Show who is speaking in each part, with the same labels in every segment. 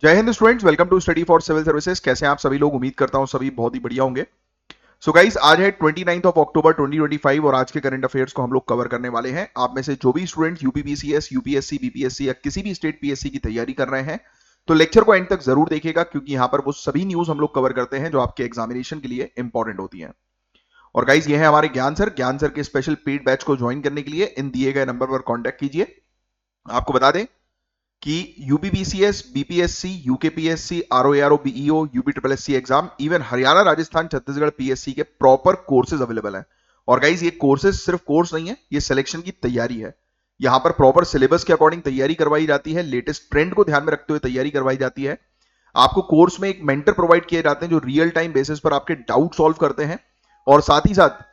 Speaker 1: जय हिंद students, welcome to study for civil services. कैसे हैं आप सभी लोग? उम्मीद करता हूं सभी बहुत ही बढ़िया होंगे। सो गाइस, आज है 29 ऑफ अक्टूबर 2025 और आज के करंट अफेयर्स को हम लोग कवर करने वाले हैं। आप में से जो भी स्टूडेंट्स यूपीपीसीएस, यूपीएससी, बीपीएससी या किसी भी स्टेट पीएससी की तैयारी कर रहे हैं तो लेक्चर को एंड तक जरूर देखिएगा, क्योंकि यहाँ पर वो सभी न्यूज हम लोग कवर करते हैं जो आपके एग्जामिनेशन के लिए इंपॉर्टेंट होती है। और गाइस, ये है हमारे ज्ञान सर के स्पेशल पेड बैच को ज्वाइन करने के लिए इन दिए गए नंबर पर कॉन्टैक्ट कीजिए। आपको बता दें कि UPPCS, BPSC, UKPSC, RO ARO, BEO, UPSC exam, even Haryana, Rajasthan, Chhattisgarh PSC के प्रॉपर कोर्सेज अवेलेबल हैं। और गाइज, ये कोर्सेज सिर्फ कोर्स नहीं है, ये सिलेक्शन की तैयारी है। यहां पर प्रॉपर सिलेबस के अकॉर्डिंग तैयारी करवाई जाती है, लेटेस्ट ट्रेंड को ध्यान में रखते हुए तैयारी करवाई जाती है। आपको कोर्स में एक मेंटर प्रोवाइड किए जाते हैं जो रियल टाइम बेसिस पर आपके डाउट सॉल्व करते हैं। और साथ ही साथ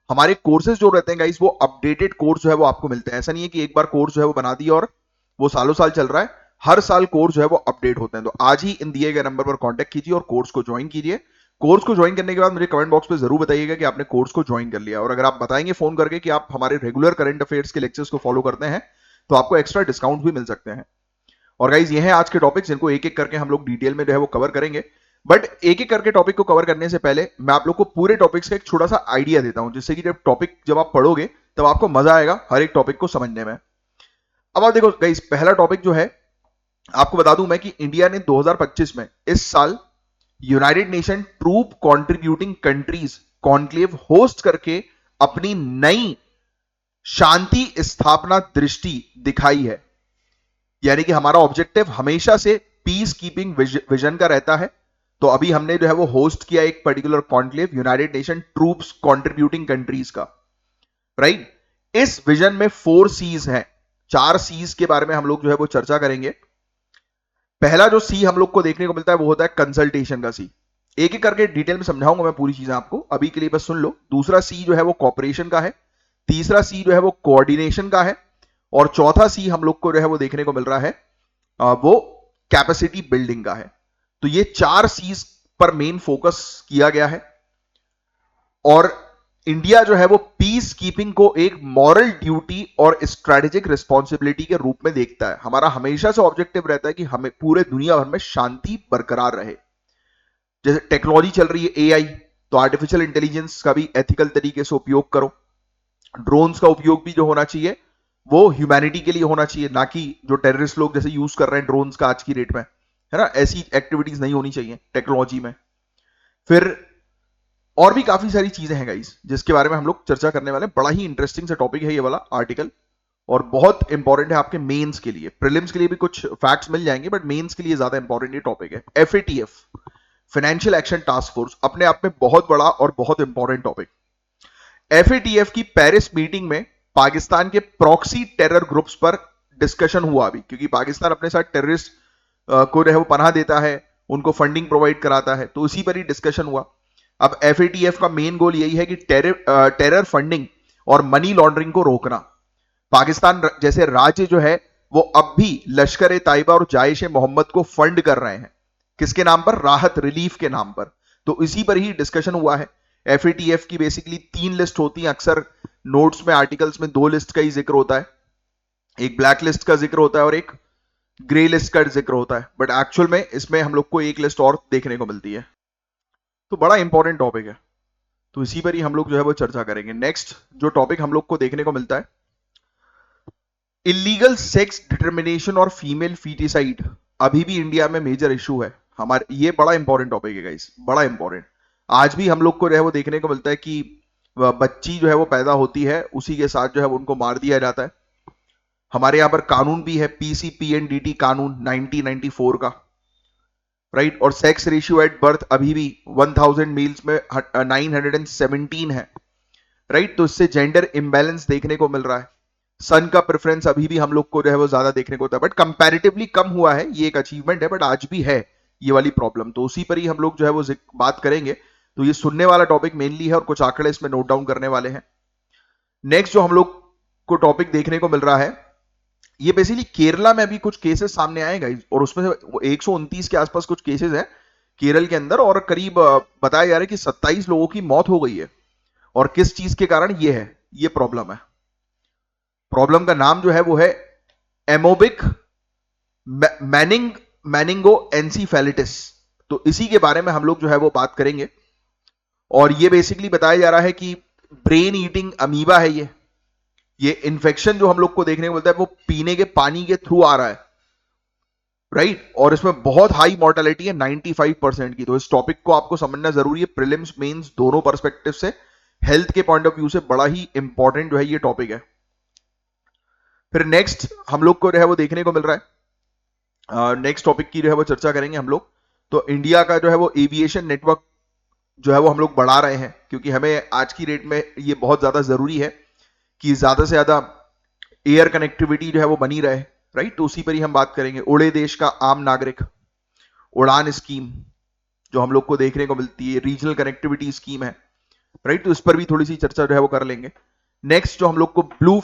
Speaker 1: हमारे कोर्सेज जो रहते हैं गाइस, वो अपडेटेड कोर्स जो है वो आपको मिलते हैं। ऐसा नहीं है कि एक बार कोर्स जो है वो बना दिया और वो सालों साल चल रहा है। हर साल कोर्स जो है वो अपडेट होते हैं। तो आज ही इन दिए गए नंबर पर कांटेक्ट कीजिए और कोर्स को ज्वाइन कीजिए। कोर्स को ज्वाइन करने के बाद मुझे कमेंट बॉक्स पे जरूर बताइएगा कि आपने कोर्स को ज्वाइन कर लिया। और अगर आप बताएंगे फोन करके कि आप हमारे रेगुलर करंट अफेयर्स के लेक्चर्स को फॉलो करते हैं तो आपको एक्स्ट्रा डिस्काउंट भी मिल सकते हैं। और गाइज, ये हैं आज के टॉपिक्स, जिनको एक एक करके हम लोग डिटेल में जो है वो कवर करेंगे। बट एक एक करके टॉपिक को कवर करने से पहले मैं आप लोग को पूरे टॉपिक्स का एक छोटा सा आइडिया देता हूं, जिससे कि जब आप पढ़ोगे तब आपको मजा आएगा हर एक टॉपिक को समझने में। अब आप देखो गाइस, पहला टॉपिक जो है, आपको बता दूं मैं कि इंडिया ने 2025 में इस साल United Nation troop contributing countries conclave host करके अपनी नई शांति स्थापना दृष्टि दिखाई है। यानी कि हमारा ऑब्जेक्टिव हमेशा से पीस कीपिंग विजन का रहता है। तो अभी हमने जो है वो होस्ट किया एक particular conclave, United nation troops contributing countries का, राइट। इस विजन में 4 सीज हैं, 4 सीज के बारे में हम लोग जो है वो चर्चा करेंगे। पहला जो सी हम लोग को देखने को मिलता है वो होता है कंसल्टेशन का सी। एक एक करके डिटेल में समझाऊंगा मैं पूरी चीजें आपको, अभी के लिए बस सुन लो। दूसरा सी जो है वो कॉपरेशन का है। तीसरा सी जो है वो कोऑर्डिनेशन का है। और चौथा सी हम लोग को जो है वो देखने को मिल रहा है वो कैपेसिटी बिल्डिंग का है। तो ये 4 सीज पर मेन फोकस किया गया है। और इंडिया जो है वो पीस कीपिंग को एक मॉरल ड्यूटी और स्ट्रेटेजिक रिस्पॉन्सिबिलिटी के रूप में देखता है। हमारा हमेशा से ऑब्जेक्टिव रहता है कि हमें पूरे दुनिया भर में शांति बरकरार रहे। जैसे टेक्नोलॉजी चल रही है एआई, तो आर्टिफिशियल इंटेलिजेंस का भी एथिकल तरीके से उपयोग करो। ड्रोन्स का उपयोग भी जो होना चाहिए वो ह्यूमैनिटी के लिए होना चाहिए, ना कि जो टेररिस्ट लोग जैसे यूज कर रहे हैं ड्रोन्स का आज की डेट में, है ना। ऐसी एक्टिविटीज नहीं होनी चाहिए टेक्नोलॉजी में। फिर और भी काफी सारी चीजें हैं गाइस, जिसके बारे में हम लोग चर्चा करने वाले हैं। बड़ा ही इंटरेस्टिंग सा टॉपिक है ये वाला आर्टिकल, और बहुत इंपॉर्टेंट है आपके मेंस के लिए। प्रीलिम्स के लिए भी कुछ फैक्ट्स मिल जाएंगे, बट मेंस के लिए ज्यादा इंपॉर्टेंट ये टॉपिक है। FATF, financial action task force, अपने आप में बहुत बड़ा और बहुत इंपॉर्टेंट टॉपिक। एफएटीएफ की पेरिस मीटिंग में पाकिस्तान के प्रॉक्सी टेरर ग्रुप्स पर डिस्कशन हुआ अभी, क्योंकि पाकिस्तान अपने साथ टेररिस्ट को जो है वो पनाह देता है, उनको फंडिंग प्रोवाइड कराता है, तो उसी पर ही डिस्कशन हुआ। अब एफएटीएफ का मेन गोल यही है कि टेरर फंडिंग और मनी लॉन्ड्रिंग को रोकना। पाकिस्तान जैसे राज्य जो है वो अब भी लश्कर ए ताइबा और जायश ए मोहम्मद को फंड कर रहे हैं। किसके नाम पर? राहत रिलीफ के नाम पर। तो इसी पर ही डिस्कशन हुआ है। एफएटीएफ की बेसिकली 3 लिस्ट होती है। अक्सर नोट्स में, आर्टिकल्स में 2 लिस्ट का ही जिक्र होता है। एक ब्लैक लिस्ट का जिक्र होता है और एक ग्रे लिस्ट का जिक्र होता है, बट एक्चुअल में इसमें हम लोग को एक लिस्ट और देखने को मिलती है। तो बड़ा इंपॉर्टेंट टॉपिक है, तो इसी पर ही हम लोग जो है वो चर्चा करेंगे। नेक्स्ट जो टॉपिक हम लोग को देखने को मिलता है, इलीगल सेक्स डिटर्मिनेशन और फीमेल फीटिसाइड, अभी भी इंडिया में मेजर इशू है हमारे। ये बड़ा इंपॉर्टेंट टॉपिक है गाइस, बड़ा इंपॉर्टेंट। आज भी हम लोग को जो है वो देखने को मिलता है कि बच्ची जो है वो पैदा होती है, उसी के साथ जो है वो उनको मार दिया जाता है। हमारे यहां पर कानून भी है, पीसीपीएनडीटी कानून 1994 का, राइट। और सेक्स रेशियो एट बर्थ अभी भी 1000 मेल्स में 917 है, राइट। तो इससे जेंडर इंबैलेंस देखने को मिल रहा है। सन का प्रेफरेंस अभी भी हम लोग को जो है वो ज्यादा देखने को होता है, बट कंपैरेटिवली कम हुआ है, ये एक अचीवमेंट है, बट आज भी है ये वाली प्रॉब्लम। तो उसी पर ही हम लोग जो है वो बात करेंगे। तो ये सुनने वाला टॉपिक मेनली है और कुछ आंकड़े इसमें नोट डाउन करने वाले हैं। नेक्स्ट जो हम लोग को टॉपिक देखने को मिल रहा है, ये बेसिकली केरला में अभी कुछ केसेस सामने आए गाइस, और उसमें से 129 के आसपास कुछ केसेस हैं केरल के अंदर, और करीब बताया जा रहा है कि 27 लोगों की मौत हो गई है। और किस चीज के कारण ये है, ये प्रॉब्लम है। प्रॉब्लम का नाम जो है वो है एमोबिक मैनिंग मैनिंगो एनसीफेलिटिस, तो इसी के बारे में हम लोग जो है वो बात करेंगे। और ये बेसिकली बताया जा रहा है कि ब्रेन ईटिंग अमीबा है ये इन्फेक्शन जो हम लोग को देखने को मिलता है वो पीने के पानी के थ्रू आ रहा है, राइट। और इसमें बहुत हाई मॉर्टेलिटी है 95% की। तो इस टॉपिक को आपको समझना जरूरी है प्रीलिम्स मेंस दोनों पर्सपेक्टिव से, हेल्थ के पॉइंट ऑफ व्यू से बड़ा ही इंपॉर्टेंट जो है ये टॉपिक है। फिर नेक्स्ट हम लोग को जो है वो देखने को मिल रहा है, नेक्स्ट टॉपिक की जो है वो चर्चा करेंगे हम लोग। तो इंडिया का जो है वो एविएशन नेटवर्क जो है वो हम लोग बढ़ा रहे हैं, क्योंकि हमें आज की डेट में ये बहुत ज्यादा जरूरी है कि ज्यादा से ज्यादा एयर कनेक्टिविटी जो है वो बनी रहे, राइट। तो उसी पर ही हम बात करेंगे। उड़े देश का आम नागरिक, उड़ान स्कीम जो हम लोग को देखने को मिलती है, रीजनल कनेक्टिविटी स्कीम है, राइट। तो इस पर भी थोड़ी सी चर्चा जो है वो कर लेंगे। नेक्स्ट जो हम लोग को ब्लू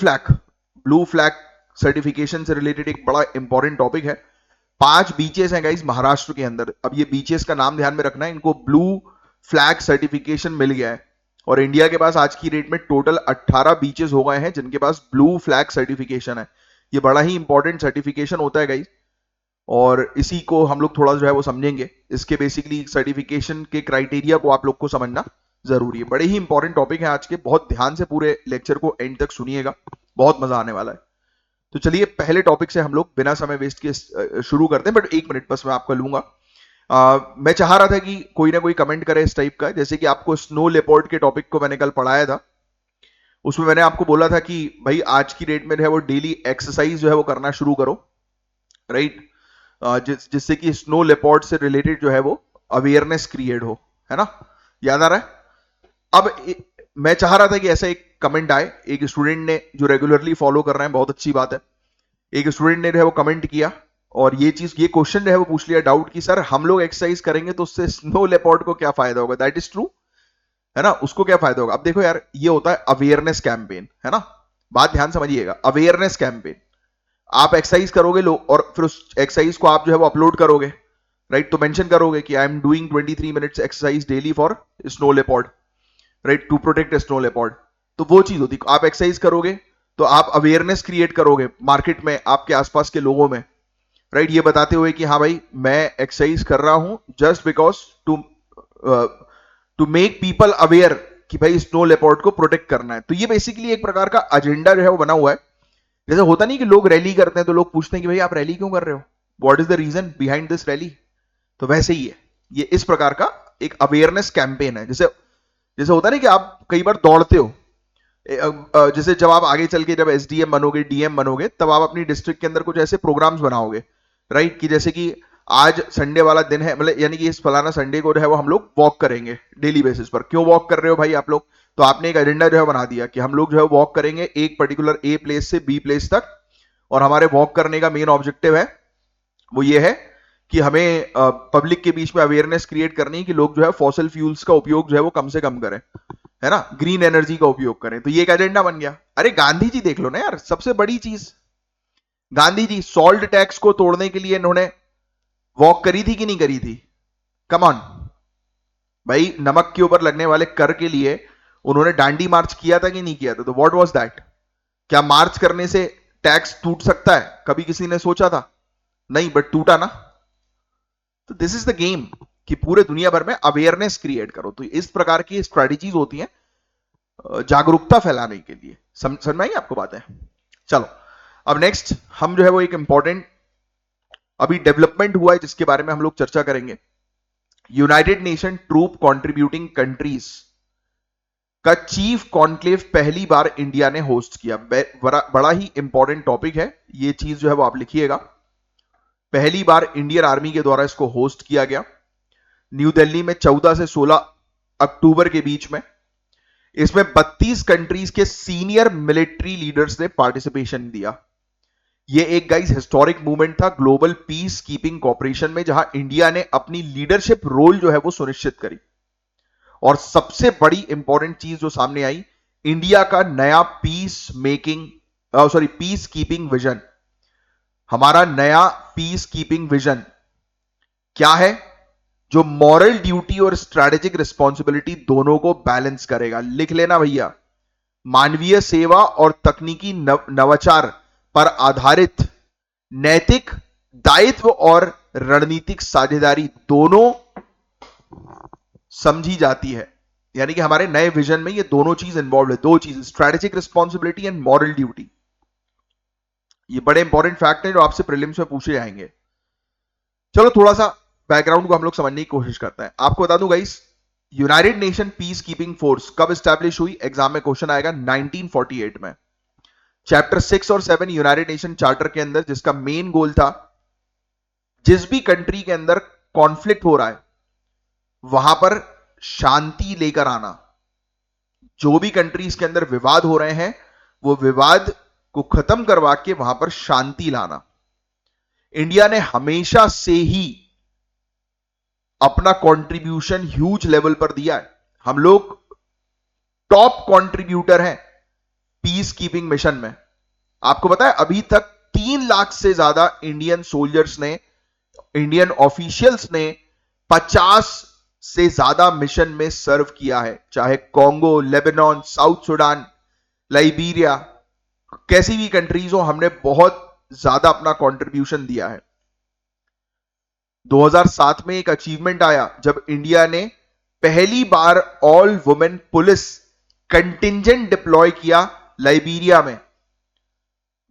Speaker 1: फ्लैग सर्टिफिकेशन से रिलेटेड एक बड़ा इंपॉर्टेंट टॉपिक है। 5 बीचेस हैं गाइस महाराष्ट्र के अंदर। अब ये बीचेस का नाम ध्यान में रखना है, इनको ब्लू फ्लैग सर्टिफिकेशन मिल गया है। और इंडिया के पास आज की डेट में टोटल 18 बीचेस हो गए हैं जिनके पास ब्लू फ्लैग सर्टिफिकेशन है। ये बड़ा ही इंपॉर्टेंट सर्टिफिकेशन होता है गाइस, और इसी को हम लोग थोड़ा जो है वो समझेंगे। इसके बेसिकली सर्टिफिकेशन के क्राइटेरिया को आप लोग को समझना जरूरी है। बड़े ही इंपॉर्टेंट टॉपिक है आज के, बहुत ध्यान से पूरे लेक्चर को एंड तक सुनिएगा, बहुत मजा आने वाला है। तो चलिए पहले टॉपिक से हम लोग बिना समय वेस्ट किए शुरू करते हैं, बट 1 मिनट बस मैं आपका लूंगा। मैं चाह रहा था कि कोई ना कोई कमेंट करे इस टाइप का, जैसे कि आपको स्नो लेपर्ड के टॉपिक को मैंने कल पढ़ाया था। उसमें मैंने आपको बोला था कि भाई आज की डेट में जो है वो डेली एक्सरसाइज जो है वो करना शुरू करो, राइट। जिससे कि स्नो लेपर्ड से रिलेटेड जो है वो अवेयरनेस क्रिएट हो, है ना, याद आ रहा है। अब मैं चाह रहा था कि ऐसा एक कमेंट आए, एक स्टूडेंट ने जो रेगुलरली फॉलो कर रहे हैं, बहुत अच्छी बात है, एक स्टूडेंट ने जो है वो कमेंट किया और ये क्वेश्चन जो है वो पूछ लिया डाउट कि सर हम लोग एक्सरसाइज करेंगे तो उससे स्नो लेपर्ड को क्या फायदा होगा। दैट इज ट्रू, है ना, उसको क्या फायदा होगा। अब देखो यार, ये होता है अवेयरनेस कैंपेन, है ना, बात ध्यान समझिएगा, अवेयरनेस कैंपेन। आप एक्सरसाइज करोगे लोग, और फिर उस एक्सरसाइज को आप जो है वो अपलोड करोगे, राइट। तो मेंशन करोगे कि I am doing 23 minutes exercise daily for snow leopard, right, to protect snow leopard. तो वो चीज होती है, आप एक्सरसाइज करोगे तो आप अवेयरनेस क्रिएट करोगे मार्केट में, आपके आसपास के लोगों में, राइट। ये बताते हुए कि हाँ भाई मैं एक्सरसाइज कर रहा हूं just because to make people aware कि भाई स्नो लेपर्ड को प्रोटेक्ट करना है। तो ये बेसिकली एक प्रकार का एजेंडा जो है वो बना हुआ है। जैसे होता नहीं कि लोग रैली करते हैं तो लोग पूछते हैं कि भाई आप रैली क्यों कर रहे हो, what is the reason behind this rally. तो वैसे ही है, ये इस प्रकार का एक अवेयरनेस कैंपेन है। जैसे जैसे होता नहीं कि आप कई बार दौड़ते हो, जैसे जब आप आगे चल के जब एसडीएम बनोगे, डीएम बनोगे, तब आप अपनी डिस्ट्रिक्ट के अंदर कुछ ऐसे प्रोग्राम्स बनाओगे, राइट। कि जैसे कि आज संडे वाला दिन है, मतलब यानी कि इस फलाना संडे को जो है वो हम लोग वॉक करेंगे डेली बेसिस पर। क्यों वॉक कर रहे हो भाई आप लोग, तो आपने एक एजेंडा जो है बना दिया कि हम लोग जो है वॉक करेंगे एक पर्टिकुलर ए प्लेस से बी प्लेस तक, और हमारे वॉक करने का मेन ऑब्जेक्टिव है वो ये है कि हमें पब्लिक के बीच में अवेयरनेस क्रिएट करनी है कि लोग जो है फॉसिल फ्यूल्स का उपयोग जो है वो कम से कम करें, है ना, ग्रीन एनर्जी का उपयोग करें। तो ये एक एजेंडा बन गया। अरे गांधी जी देख लो ना यार, सबसे बड़ी चीज, गांधी जी सॉल्ट टैक्स को तोड़ने के लिए इन्होंने वॉक करी थी कि नहीं करी थी, कम ऑन भाई। नमक के ऊपर लगने वाले कर के लिए उन्होंने डांडी मार्च किया था कि नहीं किया था। तो व्हाट वाज दैट, क्या मार्च करने से टैक्स टूट सकता है, कभी किसी ने सोचा था, नहीं, बट टूटा ना। तो दिस इज द गेम कि पूरे दुनिया भर में अवेयरनेस क्रिएट करो। तो इस प्रकार की स्ट्रेटजीज होती हैं जागरूकता फैलाने के लिए। समझ में आई आपको बातें। चलो अब नेक्स्ट हम जो है वो एक इंपॉर्टेंट अभी डेवलपमेंट हुआ है जिसके बारे में हम लोग चर्चा करेंगे। United Nation troop contributing countries का चीफ कॉन्क्लेव पहली बार इंडिया ने होस्ट किया। बड़ा ही इंपॉर्टेंट टॉपिक है, ये चीज जो है वो आप लिखिएगा। पहली बार इंडियन आर्मी के द्वारा इसको होस्ट किया गया न्यू दिल्ली में 14 से 16 अक्टूबर के बीच में। इसमें 32 कंट्रीज के सीनियर मिलिट्री लीडर्स ने पार्टिसिपेशन दिया। ये एक गाइस हिस्टोरिक मूवमेंट था ग्लोबल पीस कीपिंग कॉपरेशन में, जहां इंडिया ने अपनी लीडरशिप रोल जो है वो सुनिश्चित करी। और सबसे बड़ी इंपॉर्टेंट चीज जो सामने आई, इंडिया का नया पीस कीपिंग विजन। हमारा नया पीस कीपिंग विजन क्या है, जो मॉरल ड्यूटी और स्ट्रेटेजिक रिस्पॉन्सिबिलिटी दोनों को बैलेंस करेगा। लिख लेना भैया, मानवीय सेवा और तकनीकी नवाचार पर आधारित नैतिक दायित्व और रणनीतिक साझेदारी दोनों समझी जाती है। यानी कि हमारे नए विजन में ये दोनों चीज इन्वॉल्व है, दो चीज, strategic responsibility and moral duty. ये बड़े इंपॉर्टेंट फैक्ट हैं जो आपसे प्रीलिम्स में पूछे जाएंगे। चलो थोड़ा सा बैकग्राउंड को हम लोग समझने की कोशिश करते हैं। आपको बता दूं guys, United nation peace keeping force कब स्टैब्लिश हुई? एग्जाम में क्वेश्चन आएगा 1948 में। चैप्टर 6 और 7 यूनाइटेड नेशन चार्टर के अंदर, जिसका मेन गोल था जिस भी कंट्री के अंदर कॉन्फ्लिक्ट हो रहा है वहां पर शांति लेकर आना। जो भी कंट्रीज के अंदर विवाद हो रहे हैं वो विवाद को खत्म करवा के वहां पर शांति लाना। इंडिया ने हमेशा से ही अपना कंट्रीब्यूशन ह्यूज लेवल पर दिया है। हम लोग टॉप कंट्रीब्यूटर हैं पीस कीपिंग मिशन में। आपको पता है अभी तक 3 लाख से ज्यादा इंडियन सोल्जर्स ने, इंडियन ऑफिशियल्स ने 50 से ज्यादा मिशन में सर्व किया है, चाहे Congo, Lebanon, south Sudan, Liberia, कैसी भी कंट्रीज हो, हमने बहुत ज्यादा अपना कंट्रीब्यूशन दिया है। 2007 में एक अचीवमेंट आया जब इंडिया ने पहली बार all women police contingent deploy किया लाइबेरिया में,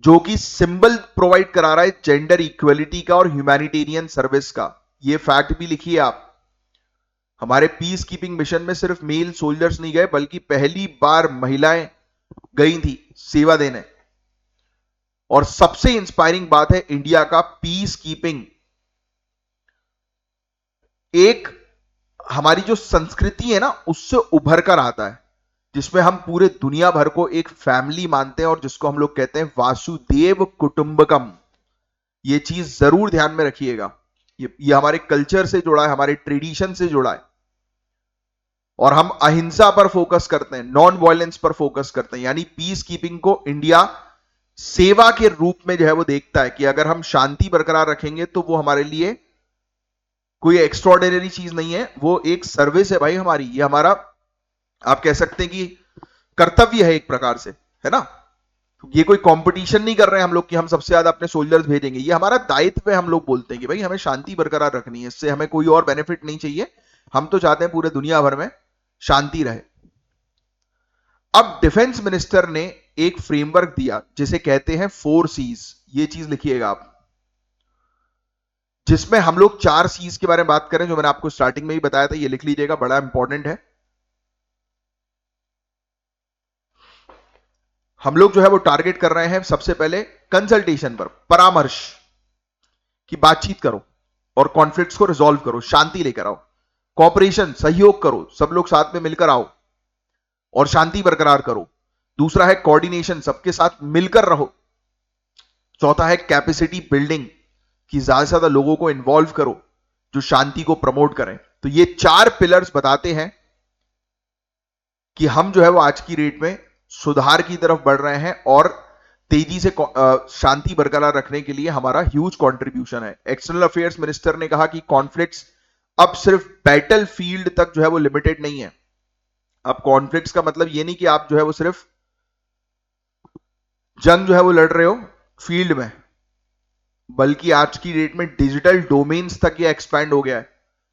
Speaker 1: जो कि सिंबल प्रोवाइड करा रहा है जेंडर इक्वलिटी का और ह्यूमैनिटेरियन सर्विस का। यह फैक्ट भी लिखिए आप। हमारे पीस कीपिंग मिशन में सिर्फ मेल सोल्जर्स नहीं गए, बल्कि पहली बार महिलाएं गई थी सेवा देने। और सबसे इंस्पायरिंग बात है, इंडिया का पीस कीपिंग एक हमारी जो संस्कृति है ना उससे उभर कर आता है, जिसमें हम पूरे दुनिया भर को एक फैमिली मानते हैं और जिसको हम लोग कहते हैं वासुदेव कुटुंबकम। ये चीज जरूर ध्यान में रखिएगा। ये हमारे कल्चर से जुड़ा है, हमारे ट्रेडिशन से जुड़ा है। और हम अहिंसा पर फोकस करते हैं, नॉन वायलेंस पर फोकस करते हैं। यानी पीस कीपिंग को इंडिया सेवा के रूप में जो है वो देखता है कि अगर हम शांति बरकरार रखेंगे तो वो हमारे लिए कोई एक्स्ट्राऑर्डिनरी चीज नहीं है, वो एक सर्विस है भाई हमारी। ये हमारा, आप कह सकते हैं कि कर्तव्य है एक प्रकार से, है ना। ये कोई कंपटीशन नहीं कर रहे हैं हम लोग कि हम सबसे ज्यादा अपने सोल्जर्स भेजेंगे। ये हमारा दायित्व है। हम लोग बोलते हैं कि भाई हमें शांति बरकरार रखनी है, इससे हमें कोई और बेनिफिट नहीं चाहिए। हम तो चाहते हैं पूरे दुनिया भर में शांति रहे। अब डिफेंस मिनिस्टर ने एक फ्रेमवर्क दिया जिसे कहते हैं 4 C's। ये चीज लिखिएगा आप, जिसमें हम लोग 4 C's के बारे में बात करें, जो मैंने आपको स्टार्टिंग में ही बताया था। ये लिख लीजिएगा, बड़ा इंपॉर्टेंट है। हम लोग जो है वो टारगेट कर रहे हैं सबसे पहले कंसल्टेशन पर, परामर्श की बातचीत करो और कॉन्फ्लिक्ट्स को रिजॉल्व करो, शांति लेकर आओ। कॉपरेशन, सहयोग करो, सब लोग साथ में मिलकर आओ और शांति बरकरार करो। दूसरा है कोऑर्डिनेशन, सबके साथ मिलकर रहो। चौथा है कैपेसिटी बिल्डिंग, कि ज्यादा से ज्यादा लोगों को इन्वॉल्व करो जो शांति को प्रमोट करें। तो ये 4 पिलर्स बताते हैं कि हम जो है वो आज की डेट में सुधार की तरफ बढ़ रहे हैं और तेजी से शांति बरकरार रखने के लिए हमारा ह्यूज कंट्रीब्यूशन है। एक्सटर्नल अफेयर्स मिनिस्टर ने कहा कि कॉन्फ्लिक्ट्स अब सिर्फ बैटल फील्ड तक जो है वो लिमिटेड नहीं है। अब कॉन्फ्लिक्ट्स का मतलब ये नहीं कि आप जो है वो सिर्फ जंग जो है वो लड़ रहे हो फील्ड में, बल्कि आज की डेट में डिजिटल डोमेन्स तक ये एक्सपैंड हो गया है।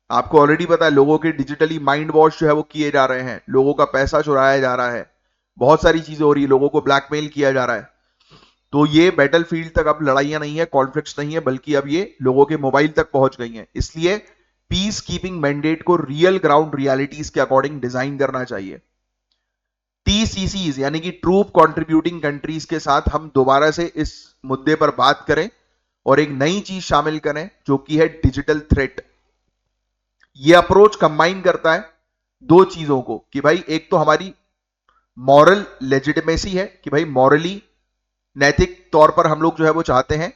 Speaker 1: आपको ऑलरेडी पता है, लोगों के डिजिटली माइंड वॉश जो है वो किए जा रहे हैं, लोगों का पैसा चुराया जा रहा है, बहुत सारी चीजें हो रही है, लोगों को ब्लैकमेल किया जा रहा है। तो ये बैटल फील्ड तक अब लड़ाइयां नहीं है, कॉन्फ्लिक्ट्स नहीं है, बल्कि अब ये लोगों के मोबाइल तक पहुंच गई हैं। इसलिए पीस कीपिंग मैंडेट को रियल ग्राउंड रियलिटीज के अकॉर्डिंग डिजाइन करना चाहिए। TCCs यानी कि ट्रूप कंट्रीब्यूटिंग कंट्रीज के साथ हम दोबारा से इस मुद्दे पर बात करें और एक नई चीज शामिल करें जो कि है डिजिटल थ्रेट। यह अप्रोच कंबाइन करता है 2 चीजों को, कि भाई एक तो हमारी मॉरल लेजिटिमेसी है कि भाई मॉरली, नैतिक तौर पर हम लोग जो है वो चाहते हैं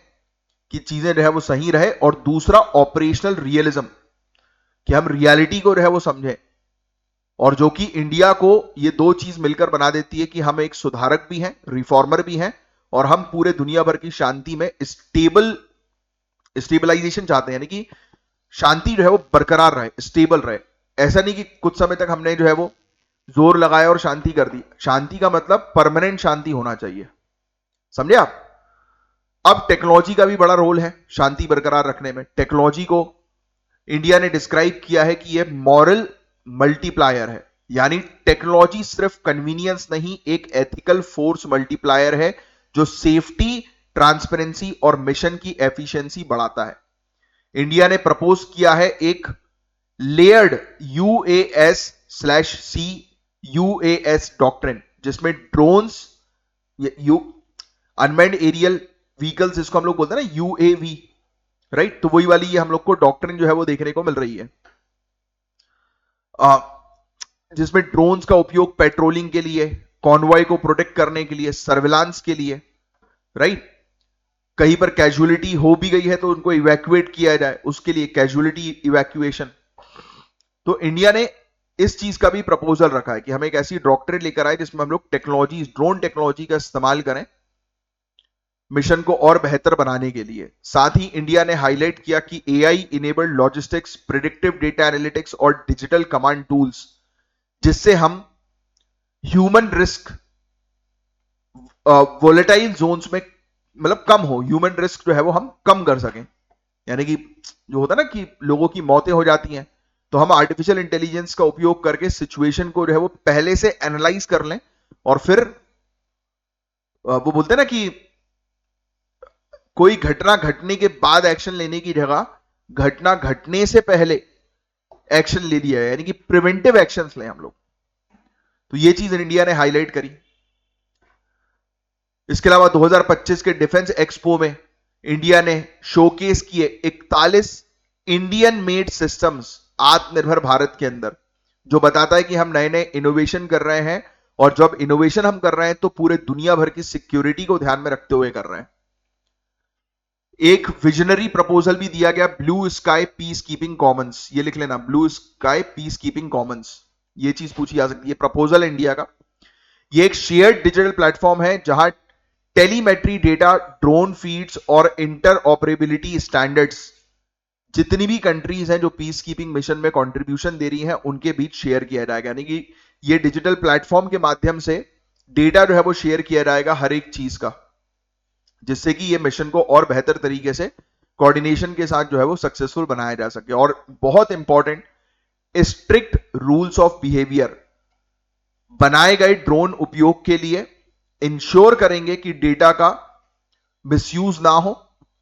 Speaker 1: कि चीजें जो है वो सही रहे, और दूसरा ऑपरेशनल रियलिज्म, कि हम रियलिटी को जो है वो समझें। और जो कि इंडिया को ये 2 चीज मिलकर बना देती है कि हम एक सुधारक भी हैं, रिफॉर्मर भी हैं, और हम पूरे दुनिया भर की शांति में स्टेबलाइजेशन चाहते हैं। यानी कि शांति जो है वो बरकरार रहे, स्टेबल रहे। ऐसा नहीं कि कुछ समय तक हमने जो है वो जोर लगाया और शांति कर दी। शांति का मतलब परमानेंट शांति होना चाहिए, समझे आप। अब टेक्नोलॉजी का भी बड़ा रोल है शांति बरकरार रखने में। टेक्नोलॉजी को इंडिया ने डिस्क्राइब किया है कि यह मॉरल मल्टीप्लायर है, यानी टेक्नोलॉजी सिर्फ कन्वीनियंस नहीं, एक एथिकल फोर्स मल्टीप्लायर है जो सेफ्टी, ट्रांसपेरेंसी और मिशन की एफिशिएंसी बढ़ाता है। इंडिया ने प्रपोज किया है एक लेयर्ड UAS/C UAS डॉक्ट्रिन, जिसमें ड्रोन्स, अनमैन्ड एरियल व्हीकल्स, इसको हम लोग बोलते हैं ना UAV, राइट। तो वही वाली ये हम लोग को डॉक्ट्रिन जो है वो देखने को मिल रही है, जिसमें ड्रोन्स का उपयोग पेट्रोलिंग के लिए, कॉन्वॉय को प्रोटेक्ट करने के लिए, सर्विलांस के लिए, राइट। कहीं पर कैजुअलिटी हो भी गई है तो उनको इवैक्यूएट किया जाए, उसके लिए कैजुअलिटी इवैक्यूएशन। तो इंडिया ने इस चीज का भी प्रपोजल रखा है कि हम एक ऐसी डॉक्ट्रिन लेकर आए जिसमें हम लोग टेक्नोलॉजी, ड्रोन टेक्नोलॉजी का इस्तेमाल करें मिशन को और बेहतर बनाने के लिए। साथ ही इंडिया ने हाईलाइट किया कि AI enabled logistics, predictive data analytics और डिजिटल कमांड टूल्स, जिससे हम ह्यूमन रिस्क वोलेटाइल जोन्स में मतलब कम हो, ह्यूमन रिस्क जो है वो हम कम कर सकें। यानी कि जो होता है ना कि लोगों की मौतें हो जाती हैं, तो हम आर्टिफिशियल इंटेलिजेंस का उपयोग करके सिचुएशन को जो है वो पहले से एनालाइज कर लें और फिर वो बोलते हैं ना कि कोई घटना घटने के बाद एक्शन लेने की जगह घटना घटने से पहले एक्शन ले लिया है, यानी कि प्रिवेंटिव एक्शंस लें हम लोग। तो ये चीज इंडिया ने हाईलाइट करी। इसके अलावा 2025 के डिफेंस एक्सपो में इंडिया ने शोकेस किए 41 इंडियन मेड सिस्टम्स आत्मनिर्भर भारत के अंदर, जो बताता है कि हम नए नए इनोवेशन कर रहे हैं, और जब इनोवेशन हम कर रहे हैं तो पूरे दुनिया भर की सिक्योरिटी को ध्यान में रखते हुए कर रहे हैं। एक विजनरी प्रपोजल भी दिया गया, blue sky peace keeping Commons, ये लिख लेना, blue sky peace keeping Commons, ये चीज पूछी जा सकती है। प्रपोजल इंडिया का ये एक शेयर्ड डिजिटल प्लेटफॉर्म है जहां टेलीमेट्री डेटा, ड्रोन फीड्स और इंटर ऑपरेबिलिटी स्टैंडर्ड्स जितनी भी कंट्रीज हैं जो पीस कीपिंग मिशन में कंट्रीब्यूशन दे रही हैं उनके बीच शेयर किया जाएगा। यानी कि ये डिजिटल प्लेटफॉर्म के माध्यम से डेटा जो है वो शेयर किया जाएगा हर एक चीज का, जिससे कि ये मिशन को और बेहतर तरीके से कोऑर्डिनेशन के साथ जो है वो सक्सेसफुल बनाया जा सके। और बहुत important, strict rules of behaviour बनाए गए ड्रोन उपयोग के लिए इंश्योर करेंगे कि डेटा का मिसयूज ना हो,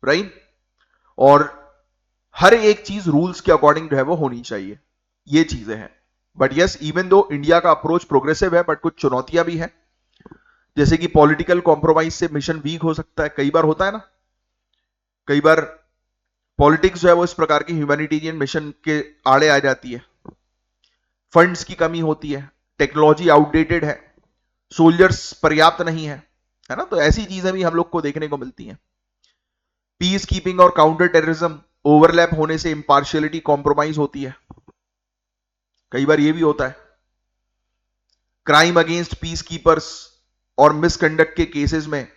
Speaker 1: राइट। और हर एक चीज रूल्स के अकॉर्डिंग जो है वो होनी चाहिए, ये चीजें हैं। But yes, even though India का अप्रोच प्रोग्रेसिव है, बट कुछ चुनौतियां भी हैं, जैसे कि पॉलिटिकल कॉम्प्रोमाइज से मिशन वीक हो सकता है। कई बार होता है ना, कई बार पॉलिटिक्स जो है वो इस प्रकार की ह्यूमैनिटेरियन मिशन के आड़े आ जाती है, फंड्स की कमी होती है, टेक्नोलॉजी आउटडेटेड है, सोल्जर्स पर्याप्त नहीं है ना। तो ऐसी चीजें भी हम लोग को देखने को मिलती हैं। पीस कीपिंग और काउंटर टेररिज्म ओवरलैप होने से इंपार्शियलिटी कॉम्प्रोमाइज होती है, कई बार ये भी होता है। क्राइम अगेंस्ट पीस कीपर्स और मिसकंडक्ट के केसेस में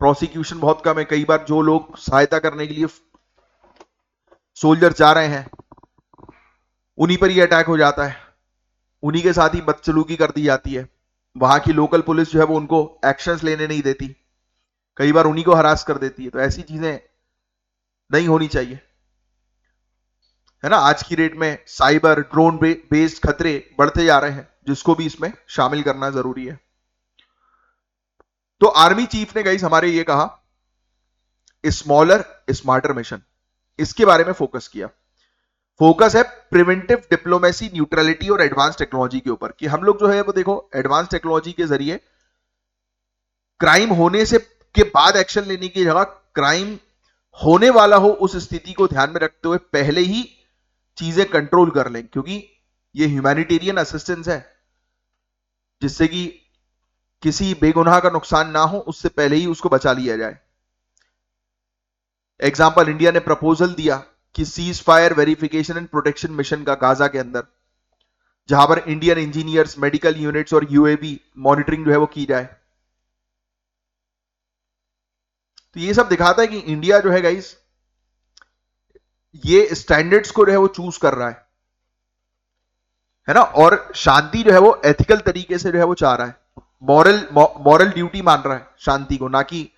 Speaker 1: प्रोसिक्यूशन बहुत कम है। कई बार जो लोग सहायता करने के लिए सोल्जर जा रहे हैं उन्हीं पर ही अटैक हो जाता है, उन्हीं के साथ ही बदसलूकी कर दी जाती है। वहां की लोकल पुलिस जो है वो उनको एक्शंस लेने नहीं देती, कई बार उन्हीं को हरास कर देती है। तो ऐसी चीजें नहीं होनी चाहिए, है ना। आज की डेट में साइबर ड्रोन बेस्ड खतरे बढ़ते जा रहे हैं, जिसको भी इसमें शामिल करना जरूरी है। तो आर्मी चीफ ने गाइस हमारे ये कहा स्मॉलर स्मार्टर मिशन, इसके बारे में फोकस किया। फोकस है प्रिवेंटिव डिप्लोमेसी, न्यूट्रलिटी और एडवांस टेक्नोलॉजी के ऊपर, कि हम लोग जो है वो देखो एडवांस टेक्नोलॉजी के जरिए क्राइम होने से के बाद एक्शन लेने की जगह क्राइम होने वाला हो उस स्थिति को ध्यान में रखते हुए पहले ही चीजें कंट्रोल कर लें, क्योंकि ये ह्यूमैनिटेरियन असिस्टेंस है, जिससे कि किसी बेगुनाह का नुकसान ना हो, उससे पहले ही उसको बचा लिया जाए। एग्जाम्पल, इंडिया ने प्रपोजल दिया कि cease fire verification and protection mission का गाजा के अंदर, जहां पर इंडियन इंजीनियर्स, मेडिकल यूनिट्स और यूएवी मॉनिटरिंग जो है वो की जाए। तो ये सब दिखाता है कि इंडिया जो है गाइस ये स्टैंडर्ड्स को जो है वो चूज कर रहा है ना, और शांति जो है वो एथिकल तरीके से जो है वो चाह रहा है, मॉरल ड्यूटी मान रहा है शांति को, ना कि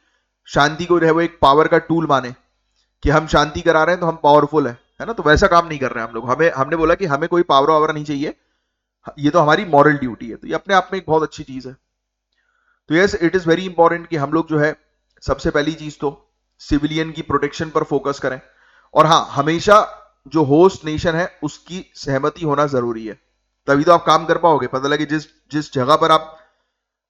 Speaker 1: शांति को जो है वो एक पावर का टूल माने कि हम शांति करा रहे हैं तो हम पावरफुल है ना। तो वैसा काम नहीं कर रहे हैं हम लोग। हमने बोला कि हमें कोई पावर वावर नहीं चाहिए, ये तो हमारी मॉरल ड्यूटी है। तो ये अपने आप में एक बहुत अच्छी चीज है। तो yes, it is very important कि हम लोग जो है सबसे पहली चीज तो सिविलियन की प्रोटेक्शन पर फोकस करें। और हाँ, हमेशा जो होस्ट नेशन है उसकी सहमति होना जरूरी है, तभी तो आप काम कर पाओगे। पता लगे जिस जिस जगह पर आप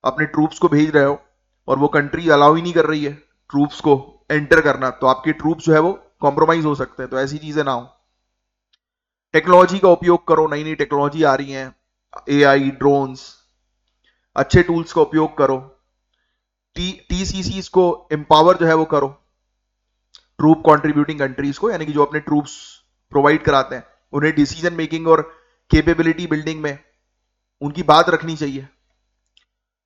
Speaker 1: अपने ट्रूप्स को भेज रहे हो और वो कंट्री अलाउ ही नहीं कर रही है ट्रूप्स को एंटर करना, तो आपके ट्रूप्स जो है वो कॉम्प्रोमाइज हो सकते हैं। तो ऐसी चीजें ना हो। टेक्नोलॉजी का उपयोग करो, नई नई टेक्नोलॉजी आ रही है, एआई, ड्रोन्स, अच्छे टूल्स का उपयोग करो। टीसीसी को एम्पावर जो है वो करो, ट्रूप कंट्रीब्यूटिंग कंट्रीज को, यानी कि जो अपने ट्रूप्स प्रोवाइड कराते हैं उन्हें डिसीजन मेकिंग और कैपेबिलिटी बिल्डिंग में उनकी बात रखनी चाहिए।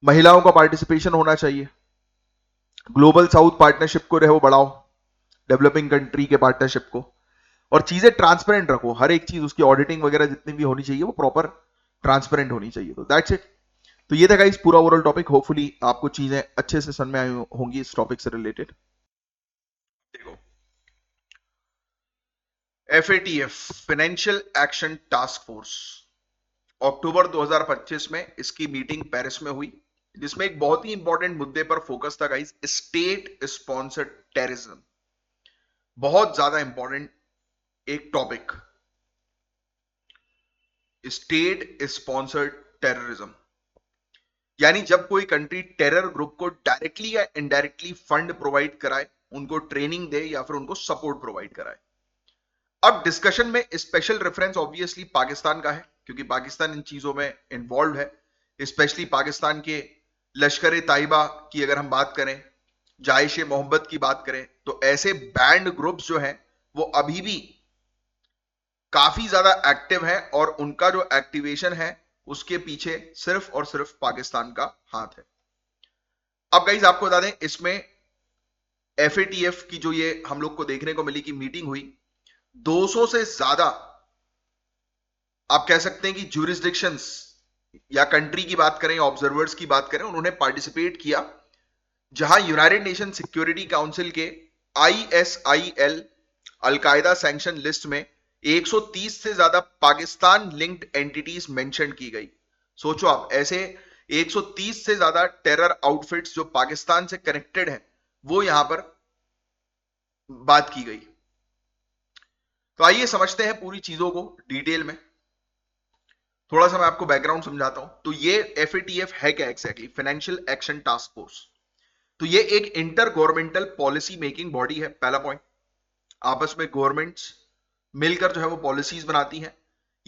Speaker 1: महिलाओं का पार्टिसिपेशन होना चाहिए। ग्लोबल साउथ पार्टनरशिप को जो है वो बढ़ाओ, डेवलपिंग कंट्री के पार्टनरशिप को। और चीजें ट्रांसपेरेंट रखो, हर एक चीज उसकी ऑडिटिंग वगैरह जितनी भी होनी चाहिए वो प्रॉपर ट्रांसपेरेंट होनी चाहिए। तो दैट्स इट। तो ये था गाइस पूरा ओवरऑल टॉपिक। होपफुली आपको चीजें अच्छे से समझ में आई होंगी इस टॉपिक से रिलेटेड। देखो, FATF financial action task force, October 2025 में इसकी मीटिंग पेरिस में हुई, जिसमें एक बहुत ही इंपॉर्टेंट मुद्दे पर फोकस था गाइस, स्टेट स्पॉन्सर्ड टेररिज्म। बहुत ज्यादा इंपॉर्टेंट एक टॉपिक, स्टेट स्पॉन्सर्ड टेररिज्म। यानी जब कोई कंट्री टेरर ग्रुप को डायरेक्टली या इनडायरेक्टली फंड प्रोवाइड कराए, उनको ट्रेनिंग दे या फिर उनको सपोर्ट प्रोवाइड कराए। अब डिस्कशन में स्पेशल रेफरेंस ऑब्वियसली पाकिस्तान का है, क्योंकि पाकिस्तान इन चीजों में इन्वॉल्व है। स्पेशली पाकिस्तान के लश्कर ताइबा की अगर हम बात करें, जायश ए मोहब्बत की बात करें, तो ऐसे बैंड ग्रुप्स जो हैं वो अभी भी काफी ज्यादा एक्टिव है, और उनका जो एक्टिवेशन है उसके पीछे सिर्फ और सिर्फ पाकिस्तान का हाथ है। अब गाइस आपको बता दें, इसमें FATF की जो ये हम लोग को देखने को मिली कि मीटिंग हुई, 200 से ज्यादा आप कह सकते हैं कि ज्यूरिसडिक्शंस या कंट्री की बात करें, ऑब्जर्वर्स की बात करें, उन्होंने पार्टिसिपेट किया, जहां यूनाइटेड नेशन सिक्योरिटी काउंसिल के ISIL अलकायदा सैंक्शन लिस्ट में 130 से ज्यादा पाकिस्तान लिंक्ड एंटिटीज मेंशन की गई। सोचो आप, ऐसे 130 से ज्यादा टेरर आउटफिट्स जो पाकिस्तान से कनेक्टेड हैं, वो यहां पर बात की गई। तो आइए समझते हैं पूरी चीजों को डिटेल में। थोड़ा सा मैं आपको बैकग्राउंड समझाता हूं। तो ये FATF है क्या exactly? Financial action task force. तो ये एक inter governmental policy making body है। पहला पॉइंट, आपस में गवर्नमेंट्स मिलकर जो है वो पॉलिसीज बनाती हैं।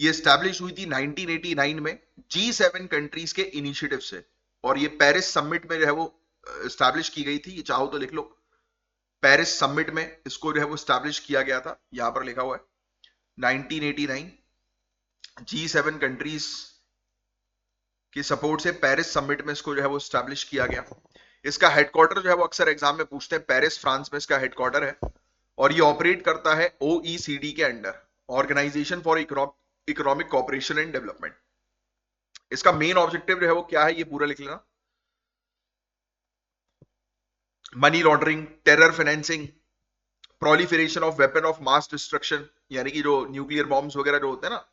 Speaker 1: ये स्टैब्लिश हुई थी 1989 में G7 कंट्रीज के इनिशिएटिव से, और ये पेरिस समिट में जो है वो स्टैब्लिश की गई थी। ये चाहो तो लिख लो, पेरिस समिट में इसको जो है वो स्टैब्लिश किया गया था। यहां पर लिखा हुआ है 1989 G7 कंट्रीज की सपोर्ट से पेरिस समिट में इसको जो है वो स्टैब्लिश किया गया। इसका हेडक्वार्टर जो है वो अक्सर एग्जाम में पूछते हैं, पेरिस फ्रांस में इसका हेडक्वार्टर है, और ये ऑपरेट करता है OECD के under, organization for economic cooperation and development. इसका मेन ऑब्जेक्टिव जो है वो क्या है, ये पूरा लिख लेना। Money laundering, terror financing, proliferation of weapon of mass destruction, यानी कि जो न्यूक्लियर बॉम्ब्स वगैरह जो होते हैं ना,